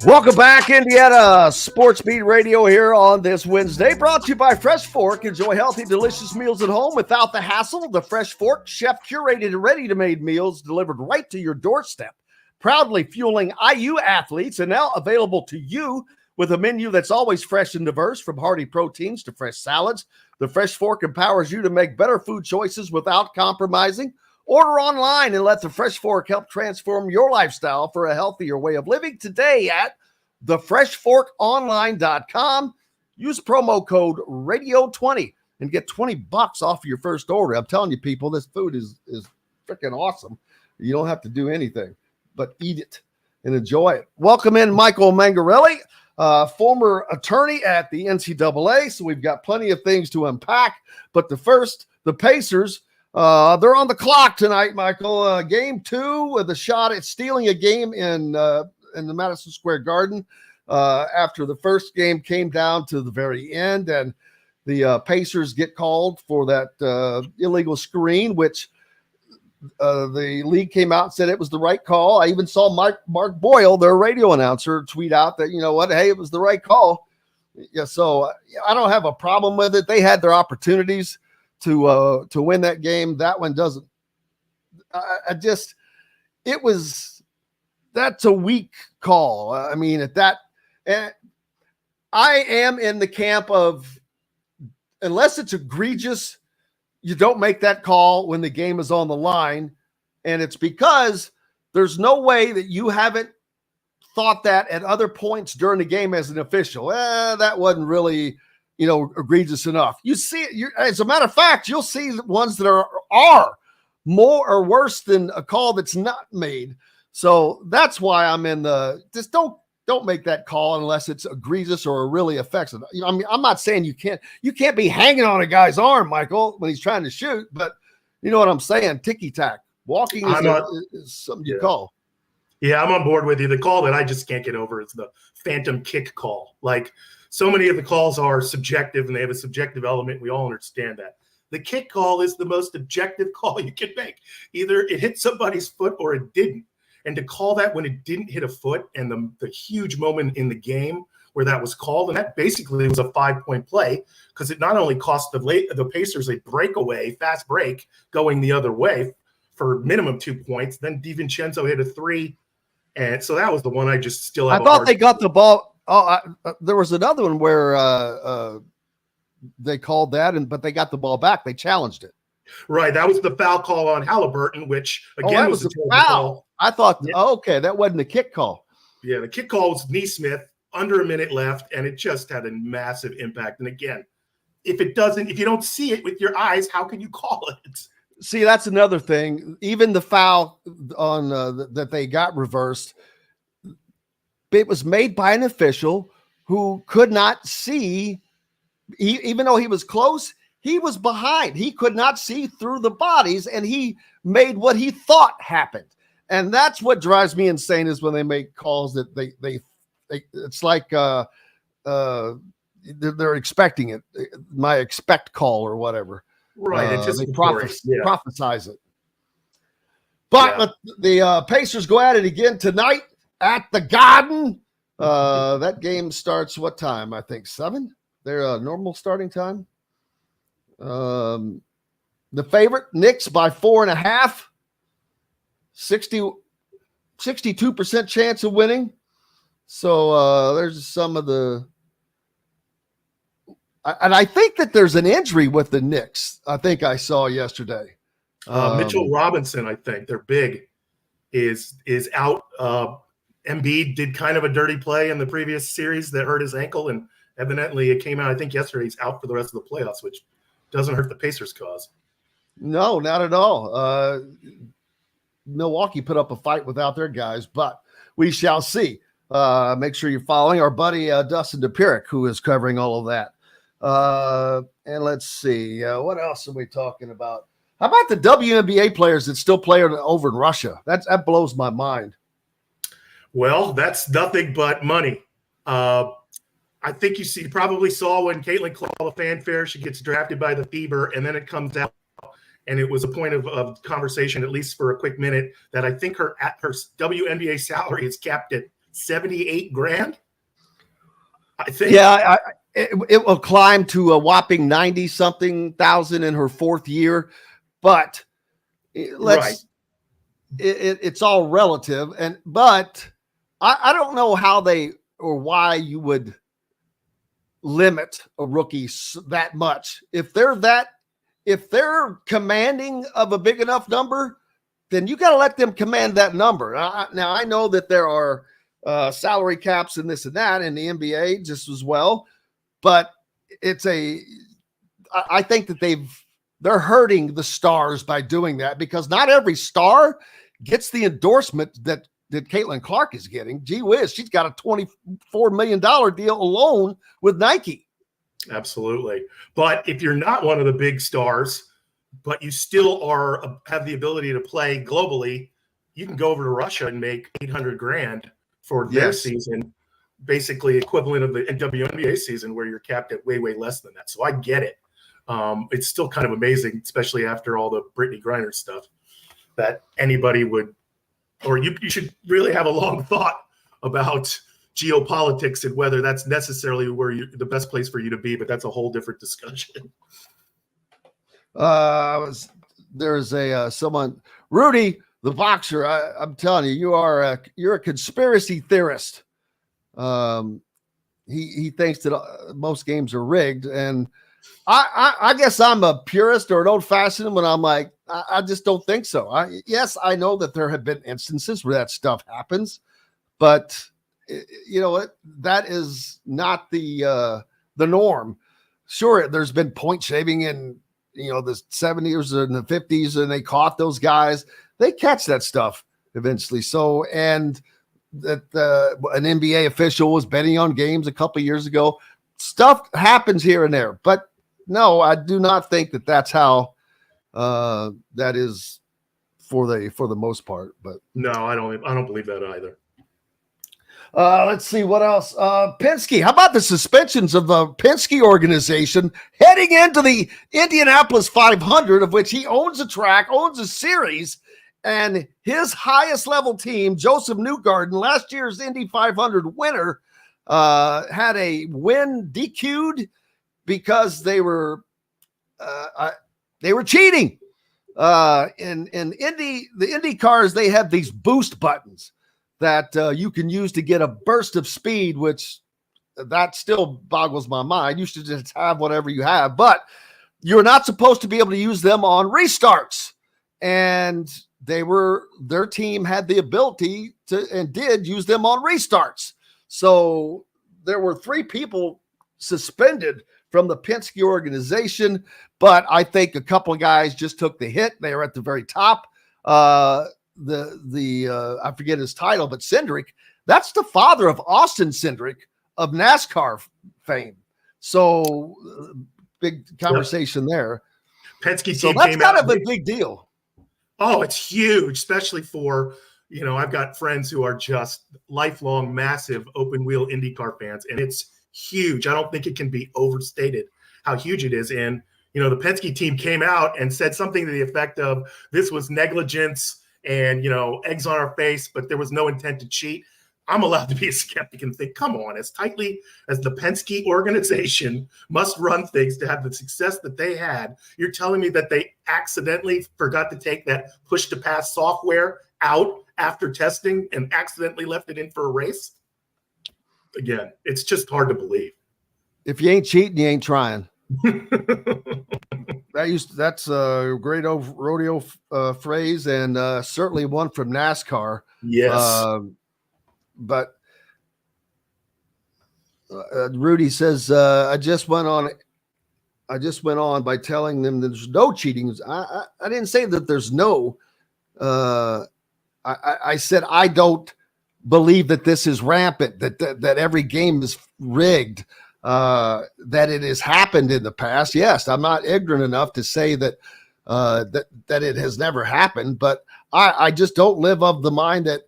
Speaker 3: Welcome back, Indiana Sports Beat Radio here on this Wednesday, brought to you by Fresh Fork. Enjoy healthy, delicious meals at home without the hassle. The Fresh Fork, chef-curated and ready-to-made meals delivered right to your doorstep. Proudly fueling IU athletes, and now available to you with a menu that's always fresh and diverse, from hearty proteins to fresh salads. The Fresh Fork empowers you to make better food choices without compromising. Order online and let the Fresh Fork help transform your lifestyle for a healthier way of living today at thefreshforkonline.com. Use promo code RADIO20 and get $20 off your first order. I'm telling you, people, this food is freaking awesome. You don't have to do anything but eat it and enjoy it. Welcome in Michael Mangarelli, former attorney at the NCAA. So we've got plenty of things to unpack. But the Pacers They're on the clock tonight, Michael. Game 2 with a shot at stealing a game in the Madison Square Garden after the first game came down to the very end, and the Pacers get called for that illegal screen, which the league came out and said it was the right call. I even saw Mark Boyle, their radio announcer, tweet out that, you know what, hey, it was the right call. Yeah, so I don't have a problem with it. They had their opportunities to win that game. That one doesn't. That's a weak call. I mean, I am in the camp of, unless it's egregious, you don't make that call when the game is on the line. And it's because there's no way that you haven't thought that at other points during the game as an official. That wasn't really, egregious enough. You see it. As a matter of fact, you'll see the ones that are more or worse than a call that's not made. So that's why I'm in just don't make that call unless it's egregious or it really affects it. I mean, I'm not saying you can't be hanging on a guy's arm, Michael, when he's trying to shoot, but you know what I'm saying? Ticky-tack. Walking is something you call.
Speaker 10: Yeah, I'm on board with you. The call that I just can't get over is the phantom kick call. Like, so many of the calls are subjective and they have a subjective element. We all understand that. The kick call is the most objective call you can make. Either it hit somebody's foot or it didn't. And to call that when it didn't hit a foot, and the huge moment in the game where that was called, and that basically was a 5-point play because it not only cost the Pacers a breakaway, fast break going the other way for minimum 2 points, then DiVincenzo hit a 3. And so that was the one I just still have.
Speaker 3: I thought they got the ball. There was another one where they called that, but they got the ball back. They challenged it.
Speaker 10: Right. That was the foul call on Halliburton, which again was a
Speaker 3: foul.
Speaker 10: Call.
Speaker 3: I thought, okay, that wasn't a kick call.
Speaker 10: Yeah, the kick call was Neesmith, under a minute left, and it just had a massive impact. And again, if you don't see it with your eyes, how can you call it?
Speaker 3: See, that's another thing. Even the foul on that they got reversed, it was made by an official who could not see. Even though he was close, he was behind. He could not see through the bodies, and he made what he thought happened. And that's what drives me insane is when they make calls that they it's like they're expecting it. My expect call or whatever.
Speaker 10: Right.
Speaker 3: They prophesize it. But the Pacers go at it again tonight at the Garden. That game starts what time? I think 7. Their normal starting time. The favorite, Knicks by 4.5. 62% chance of winning. So there's some of the. And I think that there's an injury with the Knicks. I think I saw yesterday.
Speaker 10: Mitchell Robinson, I think they're big, is out. Embiid did kind of a dirty play in the previous series that hurt his ankle, and evidently it came out, I think yesterday, he's out for the rest of the playoffs, which doesn't hurt the Pacers' cause.
Speaker 3: No, not at all. Milwaukee put up a fight without their guys, but we shall see. Make sure you're following our buddy Dustin DePirick, who is covering all of that. And let's see, what else are we talking about? How about the WNBA players that still play over in Russia? That blows my mind.
Speaker 10: Well, that's nothing but money. I think you probably saw when Caitlin Clark, a fanfare, she gets drafted by the Fever, and then it comes out, and it was a point of conversation, at least for a quick minute, that I think her WNBA salary is capped at $78,000. I think. Yeah,
Speaker 3: it will climb to a whopping 90-something thousand in her 4th year, but it's all relative. But I don't know how or why you would limit a rookie that much. If they're commanding of a big enough number, then you got to let them command that number. Now I know that there are salary caps and this and that in the NBA just as well. But I think that they're hurting the stars by doing that, because not every star gets the endorsement that Caitlin Clark is getting. Gee whiz, she's got a $24 million deal alone with Nike.
Speaker 10: Absolutely. But if you're not one of the big stars, but you still have the ability to play globally. You can go over to Russia and make $800,000 for their season, basically equivalent of the WNBA season, where you're capped at way, way less than that. So I get it. It's still kind of amazing, especially after all the Brittany Griner stuff, that anybody would, or you should really have a long thought about geopolitics and whether that's necessarily the best place for you to be, but that's a whole different discussion.
Speaker 3: There's someone, Rudy, the boxer. I'm telling you, you're a conspiracy theorist. He thinks that most games are rigged, and I guess I'm a purist or an old fashioned when I'm like, I just don't think so. Yes, I know that there have been instances where that stuff happens, but you know what? That is not the norm. Sure, there's been point shaving in the 70s and the 50s, and they caught those guys. They catch that stuff eventually. So, and that an NBA official was betting on games a couple of years ago. Stuff happens here and there, but no, I do not think that that's how that is for the most part. But
Speaker 10: no, I don't believe that either.
Speaker 3: Let's see what else. Penske. How about the suspensions of the Penske organization heading into the Indianapolis 500, of which he owns a track, owns a series, and his highest level team, Joseph Newgarden, last year's Indy 500 winner, had a win DQ'd because they were cheating. In Indy, the Indy cars, they have these boost buttons that you can use to get a burst of speed, which that still boggles my mind. You should just have whatever you have, but you're not supposed to be able to use them on restarts. And their team had the ability to and did use them on restarts. So there were 3 people suspended from the Penske organization, but I think a couple of guys just took the hit. They were at the very top. I forget his title, but Cindric, that's the father of Austin Cindric of NASCAR fame. So big conversation there.
Speaker 10: Penske
Speaker 3: so
Speaker 10: team
Speaker 3: that's
Speaker 10: came
Speaker 3: kind
Speaker 10: out
Speaker 3: of a big deal.
Speaker 10: Oh, it's huge, especially for, I've got friends who are just lifelong, massive open wheel IndyCar fans, and it's huge. I don't think it can be overstated how huge it is. And, the Penske team came out and said something to the effect of, this was negligence and, eggs on our face, but there was no intent to cheat. I'm allowed to be a skeptic and think, come on, as tightly as the Penske organization must run things to have the success that they had, you're telling me that they accidentally forgot to take that push-to-pass software out after testing and accidentally left it in for a race? Again, it's just hard to believe.
Speaker 3: If you ain't cheating, you ain't trying. That's a great old rodeo phrase, and certainly one from NASCAR.
Speaker 10: Yes.
Speaker 3: But Rudy says, I just went on by telling them there's no cheating. I didn't say that there's no. I said I don't believe that this is rampant, that every game is rigged, that it has happened in the past. Yes, I'm not ignorant enough to say that it has never happened, but I just don't live of the mind that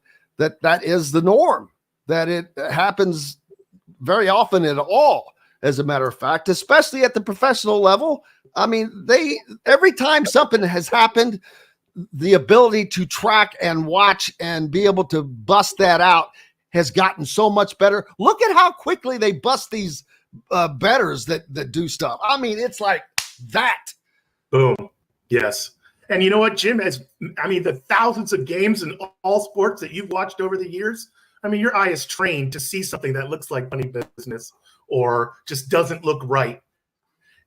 Speaker 3: is the norm, that it happens very often at all, as a matter of fact, especially at the professional level. I mean, every time something has happened, the ability to track and watch and be able to bust that out has gotten so much better. Look at how quickly they bust these bettors that do stuff. I mean, it's like that.
Speaker 10: Boom. Yes. And you know what, Jim, the thousands of games in all sports that you've watched over the years, your eye is trained to see something that looks like funny business or just doesn't look right.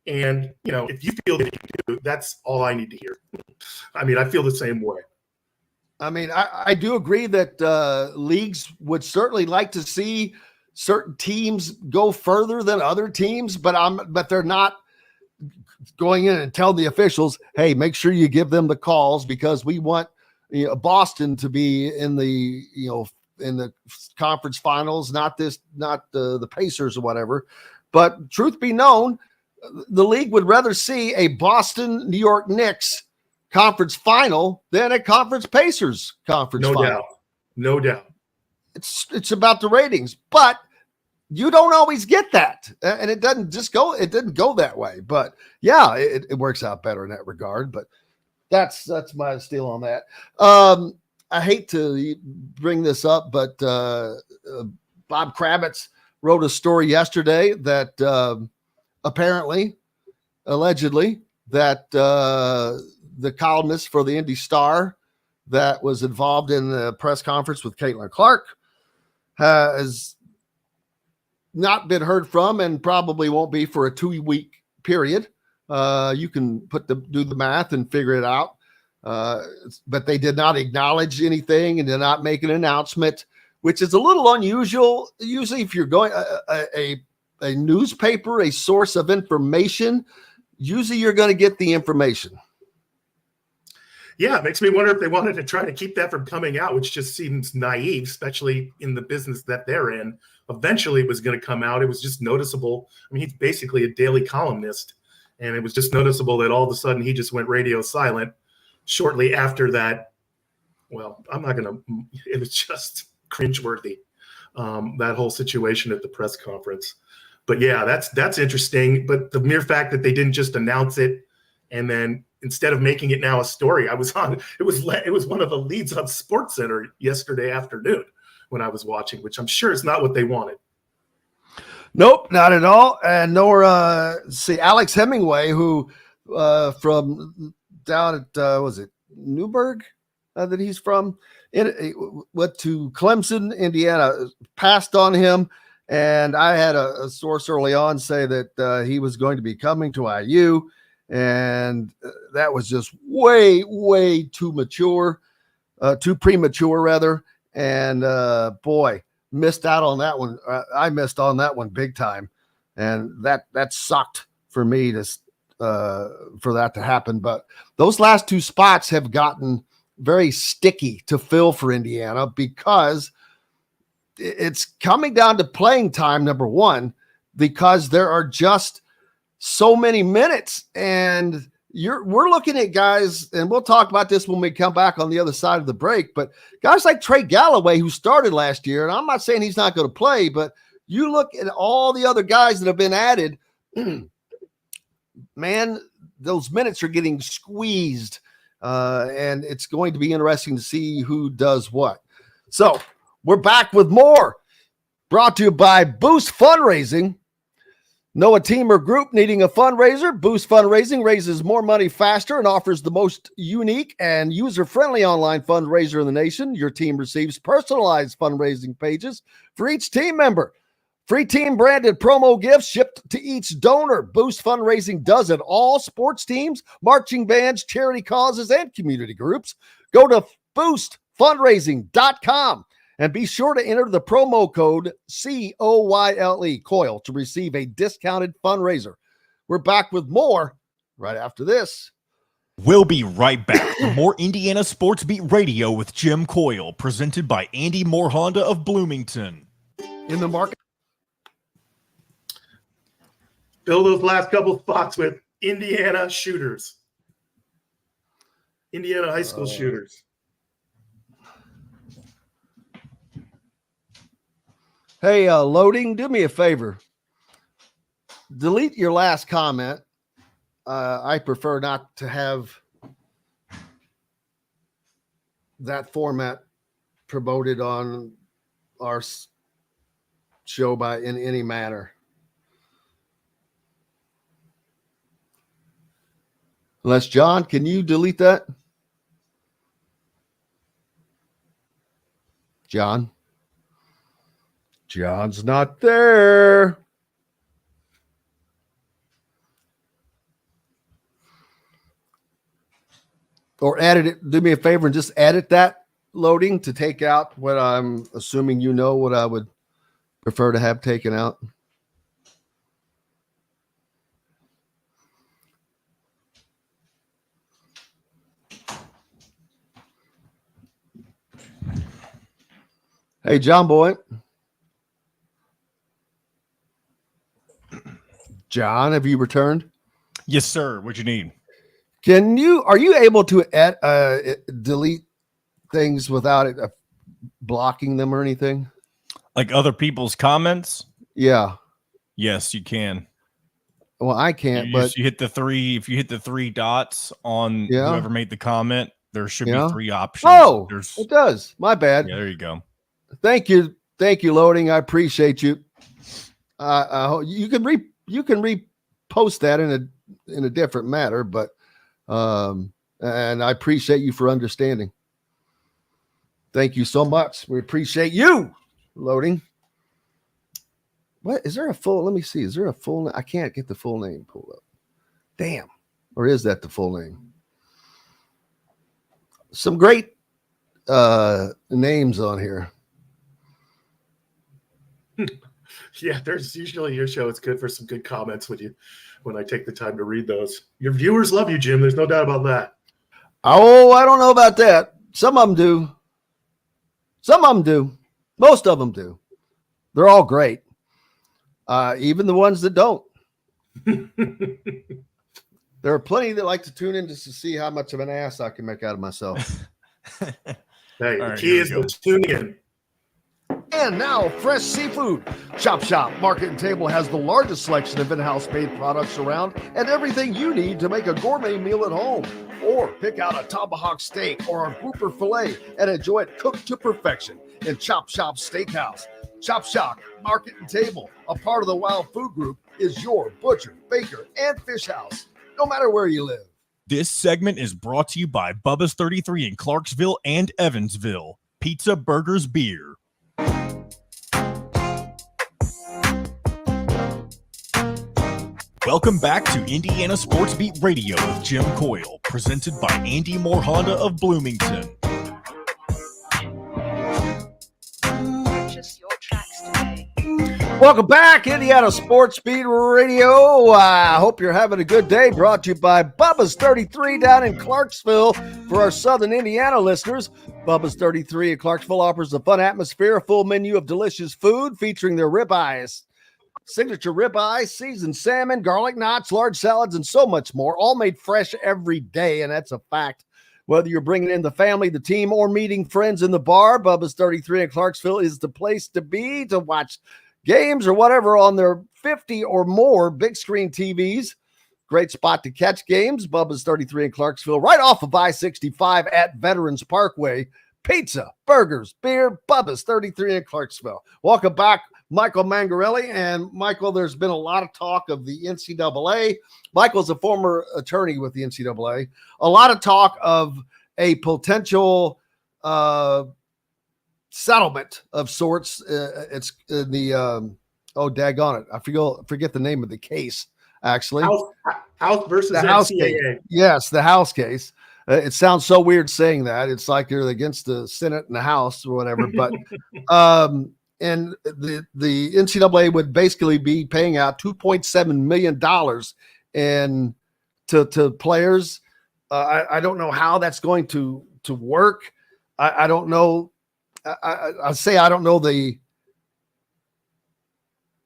Speaker 10: And, if you feel that you do, that's all I need to hear. I feel the same way.
Speaker 3: I do agree that leagues would certainly like to see certain teams go further than other teams, but they're not going in and telling the officials, hey, make sure you give them the calls because we want Boston to be in the in the conference finals, not the Pacers or whatever. But truth be known, the league would rather see a Boston New York Knicks conference final than a conference Pacers conference final.
Speaker 10: No doubt.
Speaker 3: It's about the ratings, but you don't always get that, and it didn't go that way. But yeah, it works out better in that regard. But that's my steal on that. I hate to bring this up, but Bob Kravitz wrote a story yesterday that allegedly, that the columnist for the Indy Star that was involved in the press conference with Caitlin Clark has not been heard from and probably won't be for a 2-week period. You can do the math and figure it out. But they did not acknowledge anything and did not make an announcement, which is a little unusual. Usually if you're going a newspaper, a source of information, usually you're going to get the information.
Speaker 10: Yeah, it makes me wonder if they wanted to try to keep that from coming out, which just seems naive, especially in the business that they're in. Eventually it was going to come out. It was just noticeable. I mean, he's basically a daily columnist, and it was just noticeable that all of a sudden he just went radio silent shortly after that. Well, it was just cringeworthy, that whole situation at the press conference. But yeah, that's interesting. But the mere fact that they didn't just announce it, and then instead of making it now a story, it was one of the leads on SportsCenter yesterday afternoon when I was watching, which I'm sure is not what they wanted.
Speaker 3: Nope, not at all. And nor Alex Hemingway, who from down at was it Newburgh that he's from, went to Clemson, Indiana, passed on him. And I had a source early on say that he was going to be coming to IU. And that was just way, way too premature rather. And boy, missed out on that one. I missed on that one big time. And that sucked for me for that to happen. But those last two spots have gotten very sticky to fill for Indiana because it's coming down to playing time, number one, because there are just so many minutes, and we're looking at guys, and we'll talk about this when we come back on the other side of the break, but guys like Trey Galloway, who started last year, and I'm not saying he's not going to play, but you look at all the other guys that have been added, man, those minutes are getting squeezed, and it's going to be interesting to see who does what. So we're back with more, brought to you by Boost Fundraising. Know a team or group needing a fundraiser? Boost Fundraising raises more money faster and offers the most unique and user-friendly online fundraiser in the nation. Your team receives personalized fundraising pages for each team member. Free team-branded promo gifts shipped to each donor. Boost Fundraising does it all. Sports teams, marching bands, charity causes, and community groups. Go to boostfundraising.com. And be sure to enter the promo code COYLE to receive a discounted fundraiser. We're back with more right after this.
Speaker 1: We'll be right back for more Indiana Sports Beat Radio with Jim Coyle, presented by Andy Moore Honda of Bloomington.
Speaker 3: In the market.
Speaker 10: Fill those last couple spots with Indiana shooters. Indiana high school shooters.
Speaker 3: Hey, loading, do me a favor. Delete your last comment. I prefer not to have that format promoted on our show in any manner. Unless, John, can you delete that? John's not there. Or edit it. Do me a favor and just edit that loading to take out what I'm assuming you know what I would prefer to have taken out. Hey, John Boy. John, have you returned?
Speaker 7: Yes, sir. What you need?
Speaker 3: Are you able to delete things without it blocking them or anything?
Speaker 7: Like other people's comments?
Speaker 3: Yeah.
Speaker 7: Yes, you can.
Speaker 3: Well, I can't, but
Speaker 7: you hit the three. If you hit the three dots on whoever made the comment, there should be three options.
Speaker 3: Oh, it does. My bad.
Speaker 7: Yeah, there you go.
Speaker 3: Thank you, loading. I appreciate you. You can repost that in a different matter, but and I appreciate you for understanding. Thank you so much. We appreciate you, loading. What is there a full? Let me see. Is there a full? I can't get the full name pulled up. Damn. Or is that the full name? Some great names on here.
Speaker 10: Yeah, there's usually your show. It's good for some good comments when I take the time to read those. Your viewers love you, Jim. There's no doubt about that.
Speaker 3: Oh, I don't know about that. Some of them do. Most of them do. They're all great. Even the ones that don't. There are plenty that like to tune in just to see how much of an ass I can make out of myself.
Speaker 10: Hey, the key is to tune in.
Speaker 3: And now, fresh seafood. Chop Shop Market and Table has the largest selection of in-house made products around and everything you need to make a gourmet meal at home. Or pick out a tomahawk steak or a grouper filet and enjoy it cooked to perfection in Chop Shop Steakhouse. Chop Shop Market and Table, a part of the Wild Food Group, is your butcher, baker, and fish house, no matter where you live.
Speaker 1: This segment is brought to you by Bubba's 33 in Clarksville and Evansville. Pizza, burgers, beer. Welcome back to Indiana Sports Beat Radio with Jim Coyle, presented by Andy Moore Honda of Bloomington.
Speaker 3: Welcome back, Indiana Sports Beat Radio. I hope you're having a good day. Brought to you by Bubba's 33 down in Clarksville. For our Southern Indiana listeners, Bubba's 33 in Clarksville offers a fun atmosphere, a full menu of delicious food featuring their ribeyes, signature ribeye, seasoned salmon, garlic knots, large salads, and so much more, all made fresh every day, and that's a fact. Whether you're bringing in the family, the team, or meeting friends in the bar, Bubba's 33 in Clarksville is the place to be to watch games or whatever on their 50 or more big screen TVs. Great spot to catch games. Bubba's 33 in Clarksville, right off of I-65 at Veterans Parkway. Pizza, burgers, beer, Bubba's 33 in Clarksville. Welcome back, Michael Mangarelli. And Michael, there's been a lot of talk of the NCAA. Michael's a former attorney with the NCAA. A lot of talk of a potential settlement of sorts. It's in the daggone it, I forget the name of the case. Actually,
Speaker 10: House versus
Speaker 3: the House
Speaker 10: NCAA.
Speaker 3: case. Yes, the House case. It sounds so weird saying that. It's like you're against the Senate and the House or whatever. But and the NCAA would basically be paying out $2.7 million to players. I don't know how that's going to work. I don't know. I say I don't know the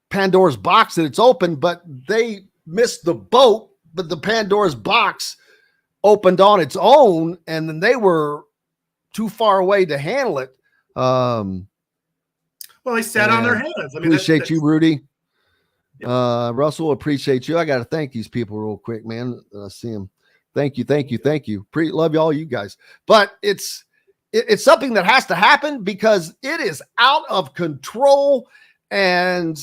Speaker 3: Pandora's box that it's open, but they missed the boat. But the Pandora's box opened on its own, and then they were too far away to handle it.
Speaker 10: Well, they sat on their hands. I mean,
Speaker 3: appreciate you, Rudy. Russell, appreciate you. I got to thank these people real quick, man. I see them. Thank you. Love you all, you guys. But it's something that has to happen because it is out of control, and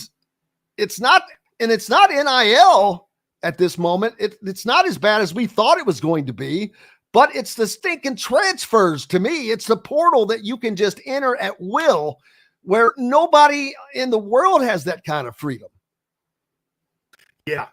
Speaker 3: it's not NIL at this moment. It's not as bad as we thought it was going to be, but it's the stinking transfers. To me, it's the portal that you can just enter at will, where nobody in the world has that kind of freedom.
Speaker 10: Yeah,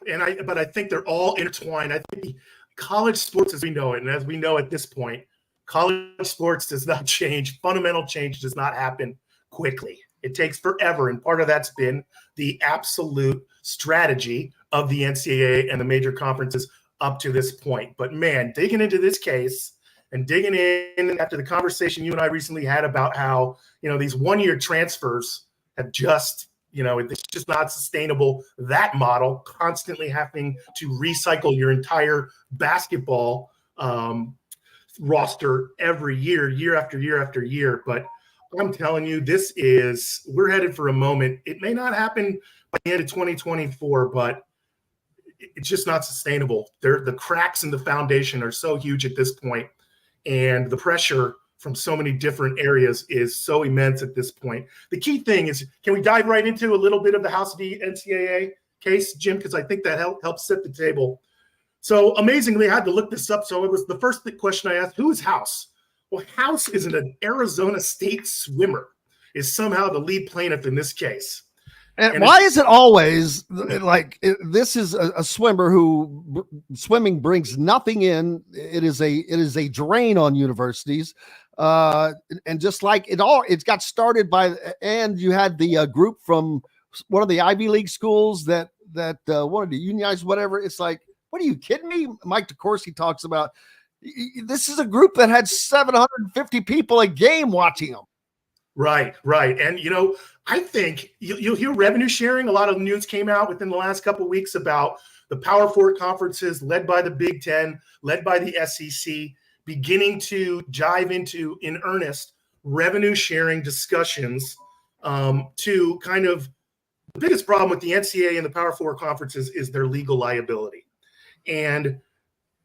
Speaker 10: but I think they're all intertwined. I think college sports as we know it, and as we know at this point, college sports does not change. Fundamental change does not happen quickly. It takes forever, and part of that's been the absolute strategy of the NCAA and the major conferences up to this point. But man, digging into this case and digging in after the conversation you and I recently had about how, these one-year transfers have just It's just not sustainable, that model, constantly having to recycle your entire basketball roster every year after year after year. But I'm telling you, we're headed for a moment. It may not happen by the end of 2024, but it's just not sustainable. The cracks in the foundation are so huge at this point, and the pressure from so many different areas is so immense at this point. The key thing is, can we dive right into a little bit of the House v. NCAA case, Jim? Because I think that helps set the table. So amazingly, I had to look this up. So it was the first question I asked, who is House? Well, House is an Arizona State swimmer, is somehow the lead plaintiff in this case.
Speaker 3: And why is it always like this is a swimmer who swimming brings nothing in? It is a drain on universities. And just like it's got started and you had the group from one of the Ivy League schools that wanted to unionize, whatever. It's like, what are you kidding me? Mike DeCourcy talks about this is a group that had 750 people a game watching them.
Speaker 10: Right. And, I think you'll hear revenue sharing. A lot of news came out within the last couple of weeks about the Power Four conferences led by the Big Ten, led by the SEC, beginning to jive into, in earnest, revenue sharing discussions to kind of the biggest problem with the NCAA and the Power Four conferences is their legal liability. And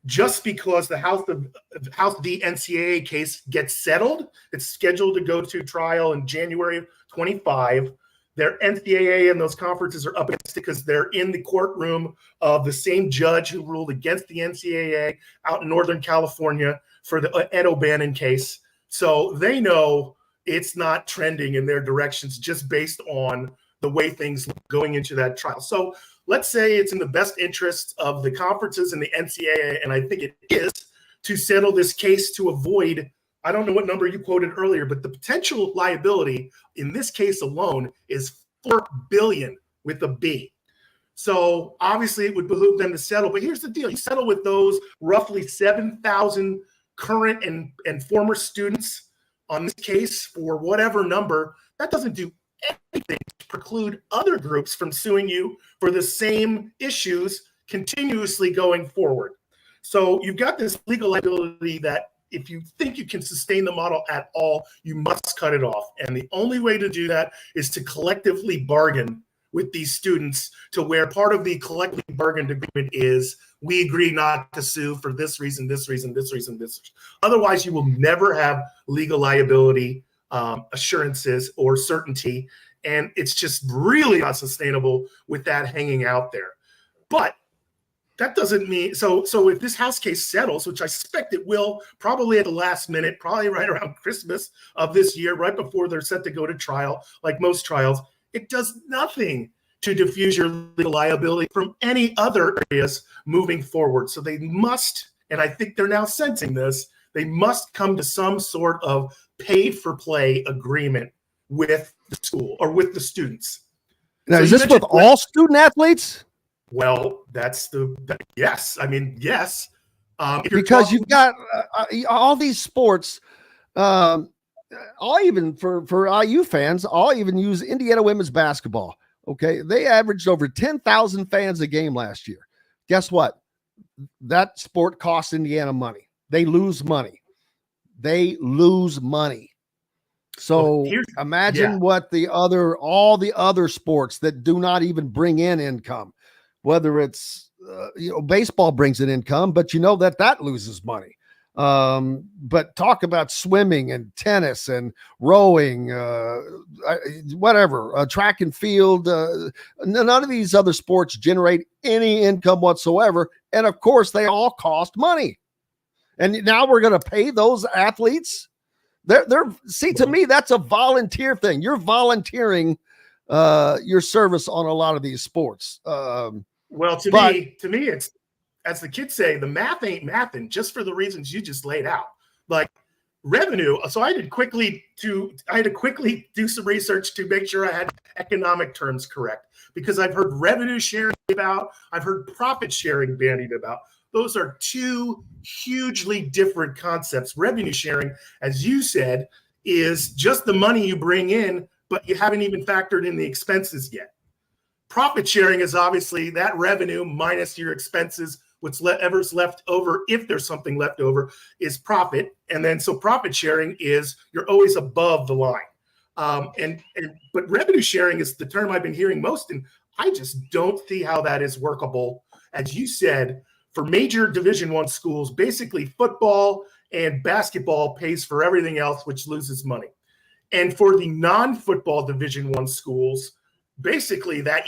Speaker 10: just because the House v. NCAA case gets settled, it's scheduled to go to trial in January of 25. Their NCAA and those conferences are up against it because they're in the courtroom of the same judge who ruled against the NCAA out in Northern California for the Ed O'Bannon case. So they know it's not trending in their directions just based on the way things look going into that trial. So let's say it's in the best interest of the conferences and the NCAA, and I think it is, to settle this case to avoid, I don't know what number you quoted earlier, but the potential liability in this case alone is $4 billion with a B. So obviously it would behoove them to settle, but here's the deal. You settle with those roughly 7,000 current and former students on this case for whatever number. That doesn't do anything to preclude other groups from suing you for the same issues continuously going forward. So you've got this legal liability that if you think you can sustain the model at all, you must cut it off. And the only way to do that is to collectively bargain with these students to where part of the collectively bargained agreement is we agree not to sue for this reason, this reason, this reason, this reason. Otherwise, you will never have legal liability assurances or certainty. And it's just really not sustainable with that hanging out there. But that doesn't mean so if this House case settles, which I suspect it will, probably at the last minute, probably right around Christmas of this year, right before they're set to go to trial, like most trials, it does nothing to diffuse your legal liability from any other areas moving forward. So they must, and I think they're now sensing this, they must come to some sort of paid for play agreement with the school or with the students.
Speaker 3: Now, is this with all student athletes?
Speaker 10: Well, yes. I mean, yes.
Speaker 3: Because you've got all these sports, I'll even for IU fans, I'll even use Indiana women's basketball. Okay. They averaged over 10,000 fans a game last year. Guess what? That sport costs Indiana money. They lose money. So imagine what all the other sports that do not even bring in income, whether it's, baseball brings in income, but that loses money. But talk about swimming and tennis and rowing, whatever, track and field. None of these other sports generate any income whatsoever. And of course they all cost money. And now we're going to pay those athletes. To me, that's a volunteer thing. You're volunteering your service on a lot of these sports.
Speaker 10: To me, it's, as the kids say, the math ain't mathing, just for the reasons you just laid out. Like revenue. So I had to quickly do some research to make sure I had economic terms correct, because I've heard revenue sharing about, I've heard profit sharing bandied about. Those are two hugely different concepts. Revenue sharing, as you said, is just the money you bring in but you haven't even factored in the expenses yet. Profit sharing is obviously that revenue minus your expenses. Whatever's left over, if there's something left over, is profit. And then so profit sharing is you're always above the line. But revenue sharing is the term I've been hearing most, and I just don't see how that is workable. As you said, for major Division I schools, basically football and basketball pays for everything else, which loses money. And for the non-football Division I schools, basically that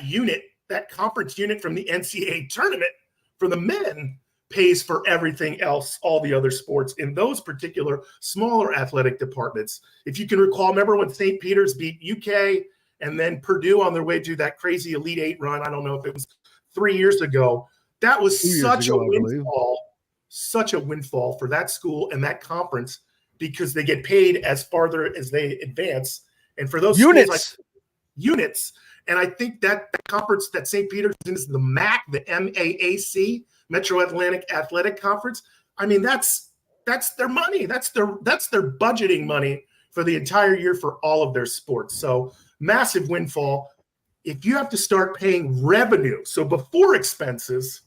Speaker 10: conference unit from the NCAA tournament for the men pays for everything else, all the other sports in those particular smaller athletic departments. If you can recall, remember when St. Peter's beat UK and then Purdue on their way to that crazy Elite Eight run? I don't know if it was 3 years ago. That was such a windfall for that school and that conference because they get paid as farther as they advance. And for those schools, units. And I think that conference that St. Peter's is the MAC, the MAAC, Metro Atlantic Athletic Conference. I mean, that's their money. That's their budgeting money for the entire year for all of their sports. So massive windfall. If you have to start paying revenue, so before expenses,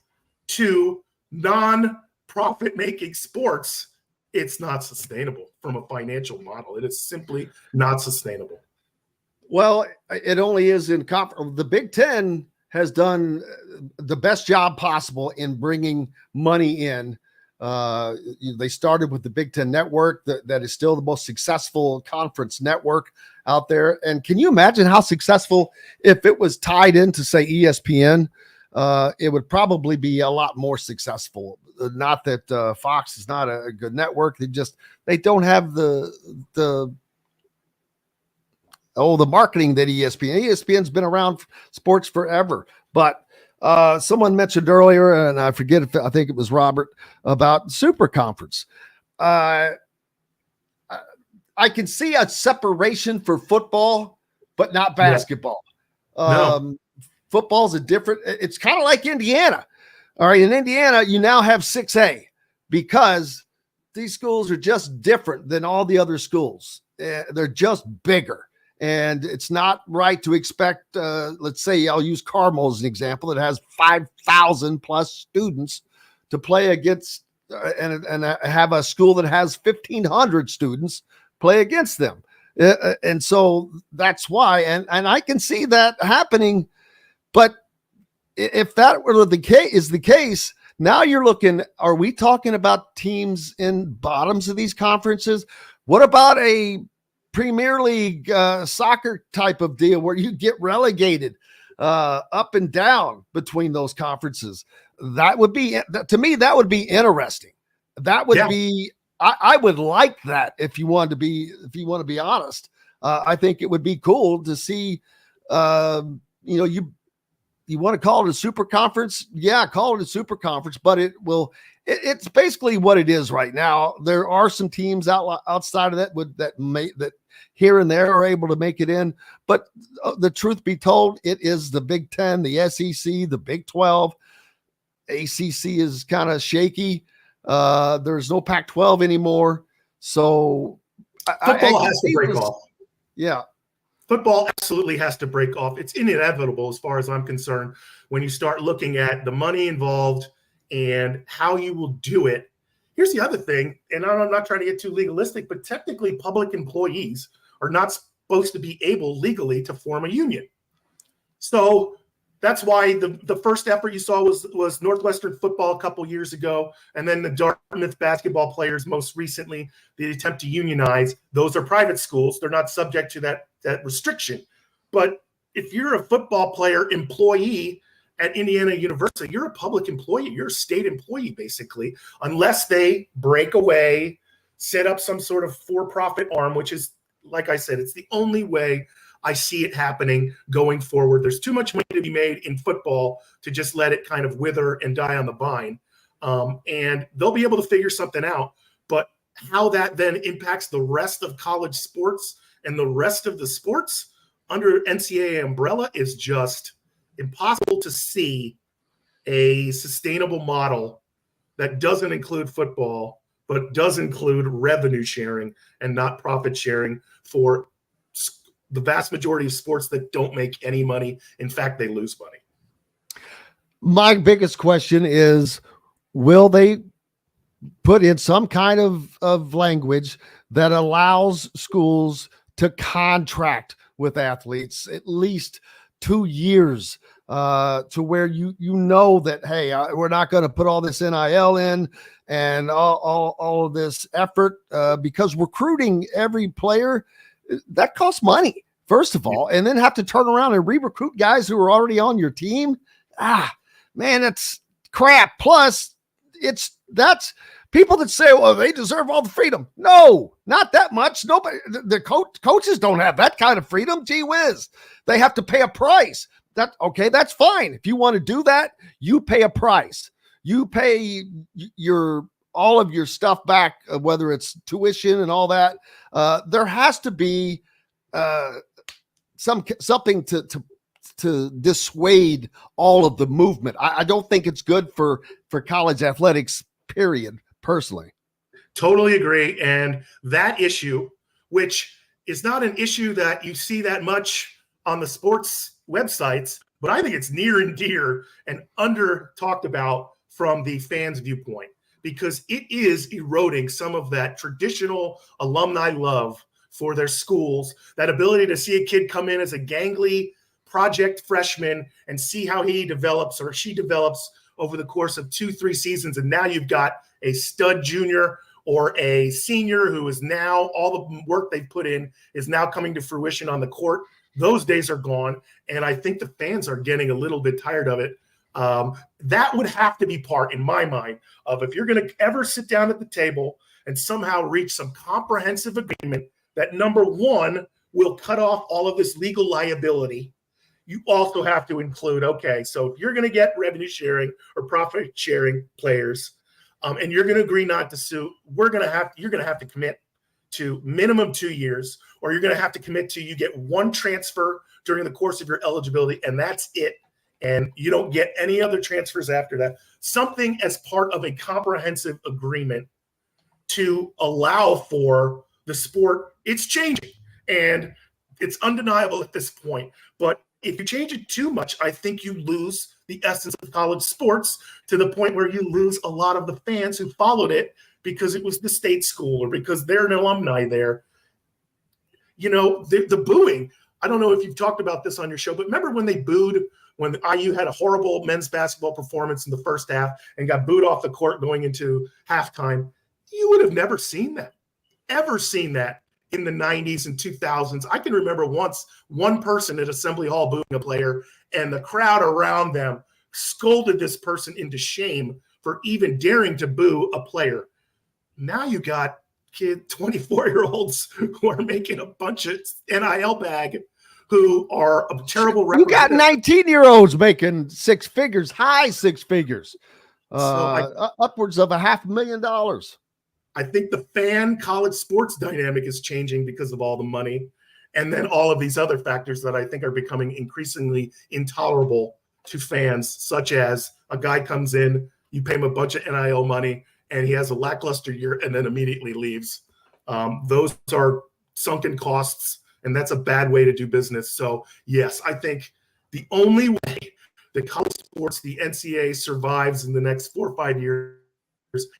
Speaker 10: to non-profit making sports, it's not sustainable from a financial model. It is simply not sustainable.
Speaker 3: Well, it only is in the Big Ten has done the best job possible in bringing money in. They started with the Big Ten Network that is still the most successful conference network out there. And can you imagine how successful if it was tied into, say, ESPN? It would probably be a lot more successful. Not that Fox is not a good network. They don't have the marketing that ESPN's been around sports forever. But someone mentioned earlier, and I forget I think it was Robert, about Super Conference. I can see a separation for football, but not basketball.
Speaker 10: No.
Speaker 3: Football's it's kind of like Indiana. All right. In Indiana, you now have 6A because these schools are just different than all the other schools. They're just bigger. And it's not right to expect, let's say I'll use Carmel as an example, that has 5,000 plus students to play against and have a school that has 1,500 students play against them. And so that's why, and I can see that happening. But if that were the case, now you're looking, are we talking about teams in bottoms of these conferences? What about a Premier League soccer type of deal where you get relegated up and down between those conferences? That would be, to me, that would be interesting. That would be, I would like that if you want to be honest. I think it would be cool to see, you want to call it a super conference? Yeah, call it a super conference, but it's basically what it is right now. There are some teams outside of that that here and there are able to make it in. But the truth be told, it is the Big Ten, the SEC, the Big 12. ACC is kind of shaky. There's no Pac-12 anymore. So
Speaker 10: football has to break off.
Speaker 3: Yeah.
Speaker 10: Football absolutely has to break off. It's inevitable as far as I'm concerned when you start looking at the money involved and how you will do it. Here's the other thing, and I'm not trying to get too legalistic, but technically public employees are not supposed to be able legally to form a union. So that's why the first effort you saw was Northwestern football a couple years ago, and then the Dartmouth basketball players most recently, the attempt to unionize. Those are private schools. They're not subject to that restriction. But if you're a football player employee at Indiana University, you're a public employee. You're a state employee, basically, unless they break away, set up some sort of for-profit arm, which is, like I said, it's the only way I see it happening going forward. There's too much money to be made in football to just let it kind of wither and die on the vine. And they'll be able to figure something out. But how that then impacts the rest of college sports and the rest of the sports under NCAA umbrella is just impossible to see a sustainable model that doesn't include football, but does include revenue sharing and not profit sharing for the vast majority of sports that don't make any money. In fact, they lose money.
Speaker 3: My biggest question is, will they put in some kind of language that allows schools to contract with athletes at least 2 years, to where you know that, hey, we're not going to put all this NIL in and all of this effort, because recruiting every player, that costs money, first of all, and then have to turn around and re-recruit guys who are already on your team. Man, that's crap. Plus, that's people that say, well, they deserve all the freedom. No, not that much. Nobody, the coaches don't have that kind of freedom. Gee whiz. They have to pay a price. That's fine. If you want to do that, you pay a price. You pay all of your stuff back, whether it's tuition and all that. There has to be something to dissuade all of the movement. I don't think it's good for college athletics, period, personally.
Speaker 10: Totally agree. And that issue, which is not an issue that you see that much on the sports websites, but I think it's near and dear and under talked about from the fans' viewpoint, because it is eroding some of that traditional alumni love for their schools, that ability to see a kid come in as a gangly project freshman and see how he develops or she develops over the course of 2-3 seasons. And now you've got a stud junior or a senior who is now, all the work they've put in is now coming to fruition on the court. Those days are gone. And I think the fans are getting a little bit tired of it. That would have to be part, in my mind, of if you're going to ever sit down at the table and somehow reach some comprehensive agreement that, number one, will cut off all of this legal liability. You also have to include, okay, so if you're going to get revenue sharing or profit sharing players, and you're going to agree not to sue, you're going to have to commit to minimum 2 years, or you're going to have to commit to, you get one transfer during the course of your eligibility, and that's it. And you don't get any other transfers after that. Something as part of a comprehensive agreement to allow for the sport. It's changing, and it's undeniable at this point. But if you change it too much, I think you lose the essence of college sports, to the point where you lose a lot of the fans who followed it because it was the state school or because they're an alumni there. You know, the booing. I don't know if you've talked about this on your show, but remember when they booed when IU had a horrible men's basketball performance in the first half and got booed off the court going into halftime? You would have never seen that, ever seen that in the 90s and 2000s. I can remember once one person at Assembly Hall booing a player, and the crowd around them scolded this person into shame for even daring to boo a player. Now you got 24-year-olds who are making a bunch of NIL bag, who are a terrible
Speaker 3: You got 19-year-olds making six figures, high six figures, upwards of $500,000.
Speaker 10: I think the fan college sports dynamic is changing because of all the money, and then all of these other factors that I think are becoming increasingly intolerable to fans, such as a guy comes in, you pay him a bunch of NIL money, and he has a lackluster year and then immediately leaves. Those are sunken costs, and that's a bad way to do business. So, yes, I think the only way that college sports, the NCAA, survives in the next 4 or 5 years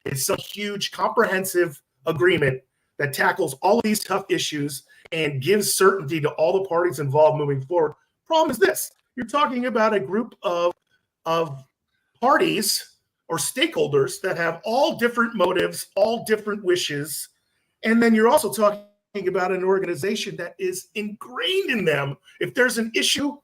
Speaker 10: is some huge comprehensive agreement that tackles all of these tough issues and gives certainty to all the parties involved moving forward. Problem is this: you're talking about a group of parties or stakeholders that have all different motives, all different wishes, and then you're also talking about an organization that is ingrained in them. If there's an issue,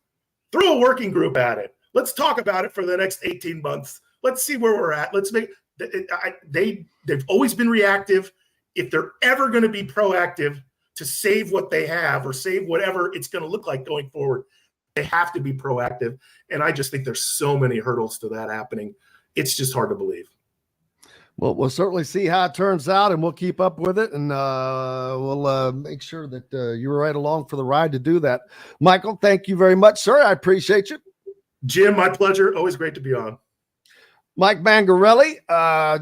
Speaker 10: throw a working group at it. Let's talk about it for the next 18 months. Let's see where we're at. Let's make they've always been reactive. If they're ever going to be proactive to save what they have or save whatever it's going to look like going forward, they have to be proactive. And I just think there's so many hurdles to that happening. It's just hard to believe.
Speaker 3: Well, we'll certainly see how it turns out, and we'll keep up with it, and we'll make sure that you're right along for the ride to do that. Michael, thank you very much, sir. I appreciate you.
Speaker 10: Jim, my pleasure. Always great to be on.
Speaker 3: Mike Mangarelli,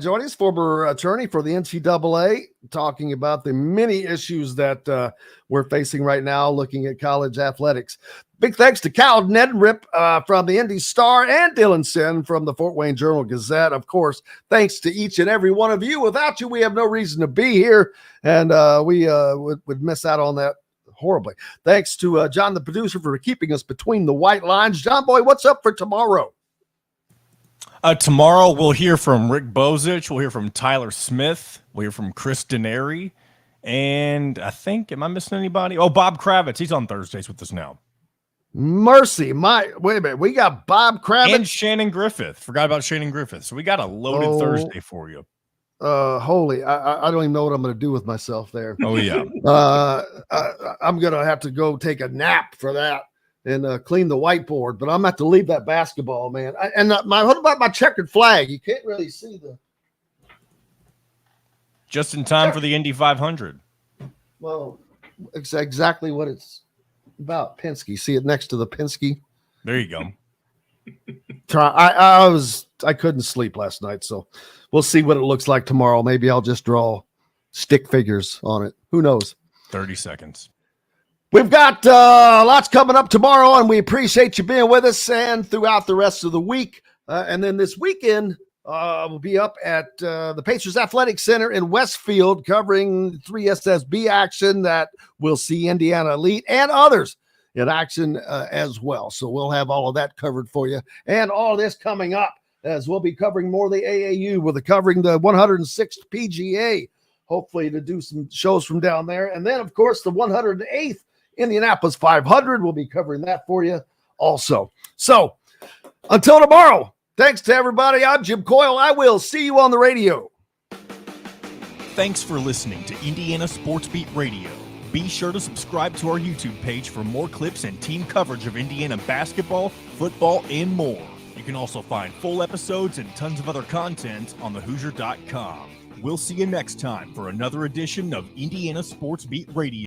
Speaker 3: joining us, former attorney for the NCAA, talking about the many issues that we're facing right now, looking at college athletics. Big thanks to Cal Neddenriep from the Indy Star and Dylan Sinn from the Fort Wayne Journal-Gazette. Of course, thanks to each and every one of you. Without you, we have no reason to be here, and we would miss out on that horribly. Thanks to John, the producer, for keeping us between the white lines. John Boy, what's up for tomorrow?
Speaker 7: Tomorrow we'll hear from Rick Bozich. We'll hear from Tyler Smith. We'll hear from Chris Denary. And I think, am I missing anybody? Oh, Bob Kravitz. He's on Thursdays with us now.
Speaker 3: Mercy, wait a minute. We got Bob Kravitz
Speaker 7: and Shannon Griffith. Forgot about Shannon Griffith. So we got a loaded Thursday for you.
Speaker 3: Holy, I don't even know what I'm going to do with myself there.
Speaker 7: Oh yeah.
Speaker 3: I'm going to have to go take a nap for that and clean the whiteboard, but I'm going to have to leave that basketball, man. What about my checkered flag? You can't really see the.
Speaker 7: Just in time for the Indy 500.
Speaker 3: Well, it's exactly what it's about. Penske. See it next to the Penske.
Speaker 7: There you go.
Speaker 3: I couldn't sleep last night, so we'll see what it looks like tomorrow. Maybe I'll just draw stick figures on it. Who knows?
Speaker 7: 30 seconds.
Speaker 3: We've got lots coming up tomorrow, and we appreciate you being with us and throughout the rest of the week. And then this weekend, we'll be up at the Pacers Athletic Center in Westfield covering 3 SSB action that we'll see Indiana Elite and others in action as well. So we'll have all of that covered for you. And all this coming up as we'll be covering more of the AAU. We'll be covering the 106th PGA, hopefully to do some shows from down there. And then, of course, the 108th Indianapolis 500. We'll be covering that for you also. So until tomorrow, thanks to everybody. I'm Jim Coyle. I will see you on the radio.
Speaker 1: Thanks for listening to Indiana Sports Beat Radio. Be sure to subscribe to our YouTube page for more clips and team coverage of Indiana basketball, football, and more. You can also find full episodes and tons of other content on thehoosier.com. We'll see you next time for another edition of Indiana Sports Beat Radio.